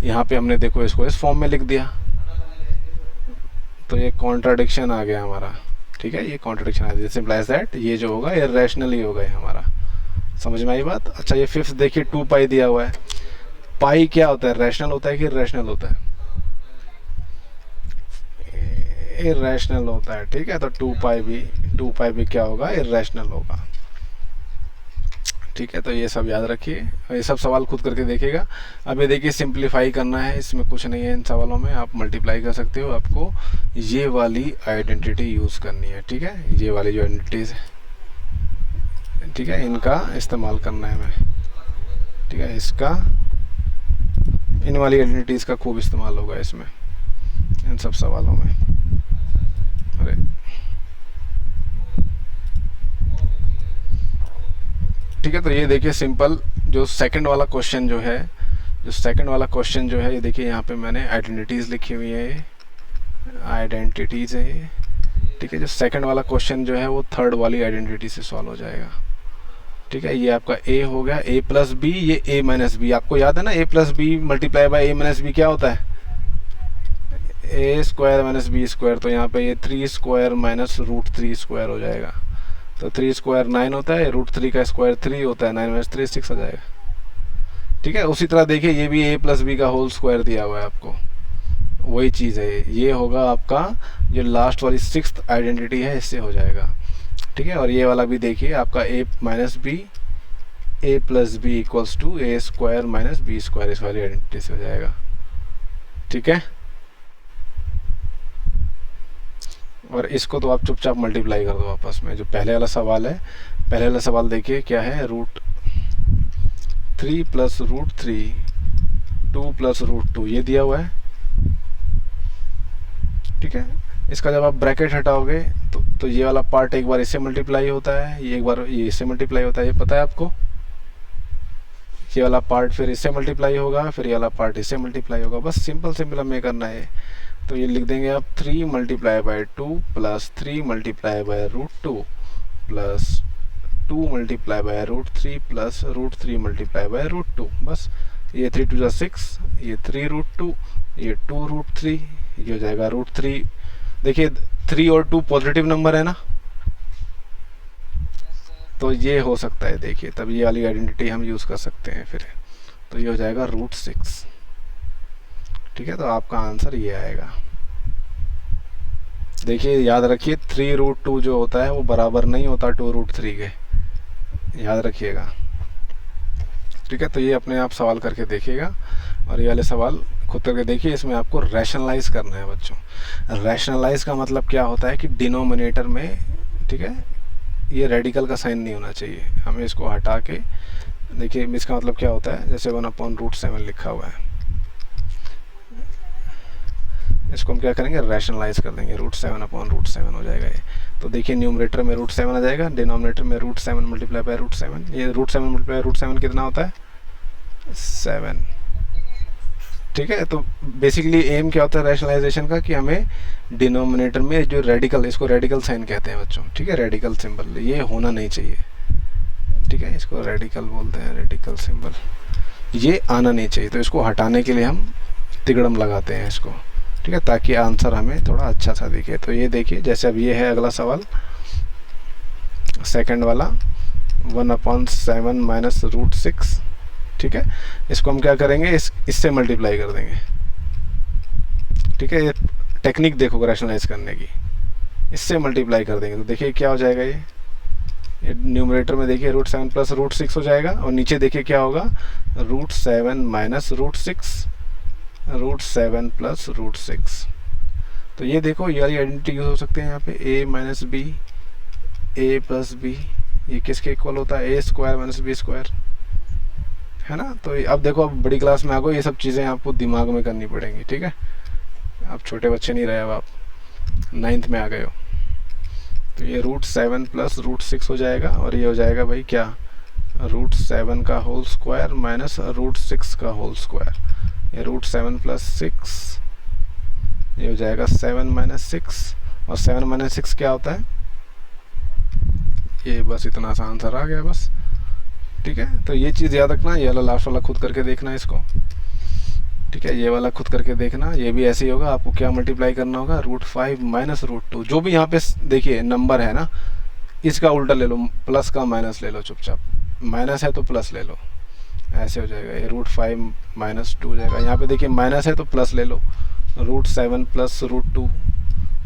यहाँ पे हमने देखो इसको इस फॉर्म में लिख दिया, तो ये कॉन्ट्राडिक्शन आ गया हमारा। ठीक है, ये कॉन्ट्राडिक्शन आ गया, दिस इंप्लाइज दैट ये जो होगा इर्रेशनल ही होगा ये हमारा। समझ में आई बात? अच्छा ये फिफ्थ देखिए 2π दिया हुआ है। पाई क्या होता है, रैशनल होता है कि इर्रेशनल होता है? इर्रेशनल होता है। ठीक है, तो 2π भी क्या होगा, इर्रेशनल होगा। ठीक है, तो ये सब याद रखिए, ये सब सवाल खुद करके देखिएगा। अब ये देखिए सिंप्लीफाई करना है, इसमें कुछ नहीं है इन सवालों में, आप मल्टीप्लाई कर सकते हो। आपको ये वाली आइडेंटिटी यूज़ करनी है। ठीक है, ये वाली जो आइडेंटिटीज़ है, ठीक है, इनका इस्तेमाल करना है हमें। ठीक है, इसका इन वाली आइडेंटिटीज़ का खूब इस्तेमाल होगा इसमें, इन सब सवालों में। अरे ठीक है, तो ये देखिए सिंपल जो सेकंड वाला क्वेश्चन जो है, ये देखिए यहाँ पे मैंने आइडेंटिटीज़ लिखी हुई है, ये आइडेंटिटीज़ है ये। ठीक है, जो सेकंड वाला क्वेश्चन जो है वो थर्ड वाली आइडेंटिटी से सॉल्व हो जाएगा। ठीक है, ये आपका a हो गया, a+b, ये a-b। आपको याद है ना, a+b मल्टीप्लाई बाय a-b क्या होता है, a² - b²। तो यहाँ पे ये 3² माइनस √3² हो जाएगा। तो 3² 9 होता है, √3 का स्क्वायर 3 होता है, 9 - 3 6 हो जाएगा। ठीक है, उसी तरह देखिए ये भी a+b का होल स्क्वायर दिया हुआ है आपको, वही चीज़ है। ये होगा आपका जो लास्ट वाली 6th आइडेंटिटी है, इससे हो जाएगा। ठीक है, और ये वाला भी देखिए आपका a + b equals to a² - b², इस वाली आइडेंटिटी से हो जाएगा। ठीक है, और इसको तो आप चुपचाप मल्टीप्लाई कर दो आपस में। जो पहले वाला सवाल है, पहले वाला सवाल देखिए क्या है, √3 प्लस √3, 2 प्लस √2 ये दिया हुआ है। ठीक है, इसका जब आप ब्रैकेट हटाओगे तो ये वाला पार्ट एक बार इससे मल्टीप्लाई होता है, ये एक बार ये इससे मल्टीप्लाई होता है, ये पता है आपको। ये वाला पार्ट फिर इससे मल्टीप्लाई होगा, फिर ये वाला पार्ट इससे मल्टीप्लाई होगा। बस सिंपल सिंपल हमें करना है। तो ये लिख देंगे आप 3 multiply by 2 plus 3 multiply by √2 plus 2 multiply by √3 plus √3 multiply by √2। बस ये 3 2 6, ये 3 √2, ये 2 √3, ये हो जाएगा √3। देखिए 3 और 2 पॉजिटिव नंबर है ना, तो ये हो सकता है। देखिए तब ये वाली आइडेंटिटी हम यूज़ कर सकते हैं फिर। तो ये हो जाएगा √6। ठीक है, तो आपका आंसर ये आएगा। देखिए याद रखिए 3 √2 जो होता है वो बराबर नहीं होता 2 √3 के, याद रखिएगा। ठीक है, तो ये अपने आप सवाल करके देखिएगा, और ये वाले सवाल खुद करके देखिए। इसमें आपको रैशनलाइज करना है बच्चों। रैशनलाइज का मतलब क्या होता है कि डिनोमिनेटर में, ठीक है, ये रेडिकल का साइन नहीं होना चाहिए, हमें इसको हटा के देखिए। इसका मतलब क्या होता है, जैसे 1/√7 लिखा हुआ है, इसको हम क्या करेंगे, रैशनलाइज कर देंगे, √7/√7 हो जाएगा ये। तो देखिए न्यूमरेटर में √7 आ जाएगा, डिनोमिनेटर में √7 मल्टीप्लाई बाय √7। ये √7 मल्टीप्लाई बाय √7 कितना होता है, 7। ठीक है, तो बेसिकली एम क्या होता है रैशनलाइजेशन का, कि हमें डिनोमिनेटर में जो रेडिकल, इसको रेडिकल साइन कहते हैं बच्चों। ठीक है, रेडिकल सिंबल ये होना नहीं चाहिए। ठीक है, इसको रेडिकल बोलते हैं, रेडिकल सिंबल ये आना नहीं चाहिए। तो इसको हटाने के लिए हम तिगड़म लगाते हैं इसको। ठीक है, ताकि आंसर हमें थोड़ा अच्छा सा दिखे। तो ये देखिए, जैसे अब ये है अगला सवाल, सेकंड वाला 1/7 माइनस √6। ठीक है, इसको हम क्या करेंगे, इससे मल्टीप्लाई कर देंगे। ठीक है, ये टेक्निक देखो रैशनलाइज करने की, इससे मल्टीप्लाई कर देंगे। तो देखिए क्या हो जाएगा, ये न्यूमरेटर में देखिए √7 प्लस √6 हो जाएगा, और नीचे देखिए क्या होगा, √7 माइनस √6, √7 प्लस √6। तो ये देखो ये वाली आइडेंटिटी यूज हो सकते हैं यहाँ पे, a minus b, a plus b, ये किसके इक्वल होता है, a² माइनस b², है ना। तो अब देखो, अब बड़ी क्लास में आ गए, ये सब चीज़ें आपको दिमाग में करनी पड़ेंगी। ठीक है, आप छोटे बच्चे नहीं रहे, अब आप 9th में आ गए हो। तो ये √7 प्लस √6 हो जाएगा, और ये हो जाएगा भाई क्या, √7 का होल स्क्वायर माइनस √6 का होल स्क्वायर। ये √7 प्लस 6, ये हो जाएगा 7 माइनस 6, और 7 माइनस 6 क्या होता है, ये बस इतना सा आंसर आ गया बस। ठीक है, तो ये चीज़ याद रखना। ये वाला लास्ट वाला खुद करके देखना इसको। ठीक है, ये वाला खुद करके देखना, ये भी ऐसे ही होगा। आपको क्या मल्टीप्लाई करना होगा, √5 माइनस √2, जो भी यहाँ पे देखिए नंबर है ना, इसका उल्टा ले लो, प्लस का माइनस ले लो, चुपचाप माइनस है तो प्लस ले लो, ऐसे हो जाएगा। ये √5 माइनस 2 हो जाएगा। यहाँ पे देखिए माइनस है तो प्लस ले लो, √7 प्लस √2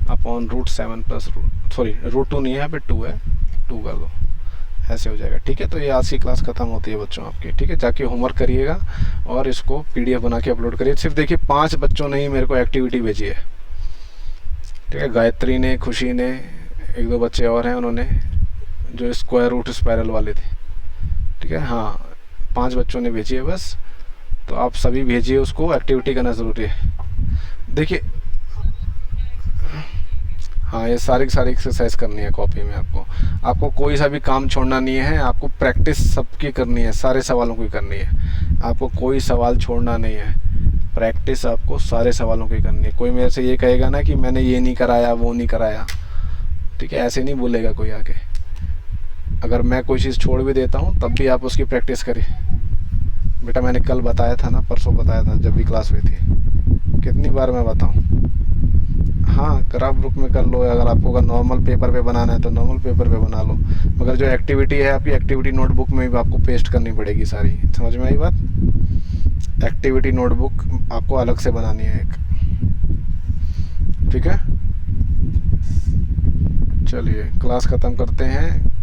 अपॉन √7 प्लस √2 नहीं है, यहाँ पे 2 है, 2 कर दो, ऐसे हो जाएगा। ठीक है, तो ये आज की क्लास खत्म होती है बच्चों आपकी। ठीक है, जाके होमवर्क करिएगा और इसको PDF बना के अपलोड करिए। सिर्फ देखिए 5 बच्चों ने ही मेरे को एक्टिविटी भेजी है। ठीक है, गायत्री ने, खुशी ने, 1-2 बच्चे और हैं, उन्होंने जो स्क्वायर रूट स्पायरल वाले थे। ठीक है, हाँ 5 बच्चों ने भेजी है बस, तो आप सभी भेजिए, उसको एक्टिविटी करना ज़रूरी है। देखिए हाँ, ये सारी एक्सरसाइज करनी है कॉपी में। आपको कोई सा भी काम छोड़ना नहीं है, आपको प्रैक्टिस सबकी करनी है, सारे सवालों की करनी है। आपको कोई सवाल छोड़ना नहीं है, प्रैक्टिस आपको सारे सवालों की करनी है। कोई मेरे से ये कहेगा ना कि मैंने ये नहीं कराया, वो नहीं कराया, ठीक है, ऐसे नहीं बोलेगा कोई आके। अगर मैं कोई चीज़ छोड़ भी देता हूँ तब भी आप उसकी प्रैक्टिस करिए। बेटा मैंने कल बताया था ना, परसों बताया था जब भी क्लास हुई थी, कितनी बार मैं बताऊँ। हाँ, ग्राफ बुक में कर लो, अगर आपको नॉर्मल पेपर पे बनाना है तो नॉर्मल पेपर पे बना लो, मगर जो एक्टिविटी है आपकी एक्टिविटी नोटबुक में भी आपको पेस्ट करनी पड़ेगी सारी। समझ में आई बात। एक्टिविटी नोटबुक आपको अलग से बनानी है एक। ठीक है, चलिए क्लास ख़त्म करते हैं।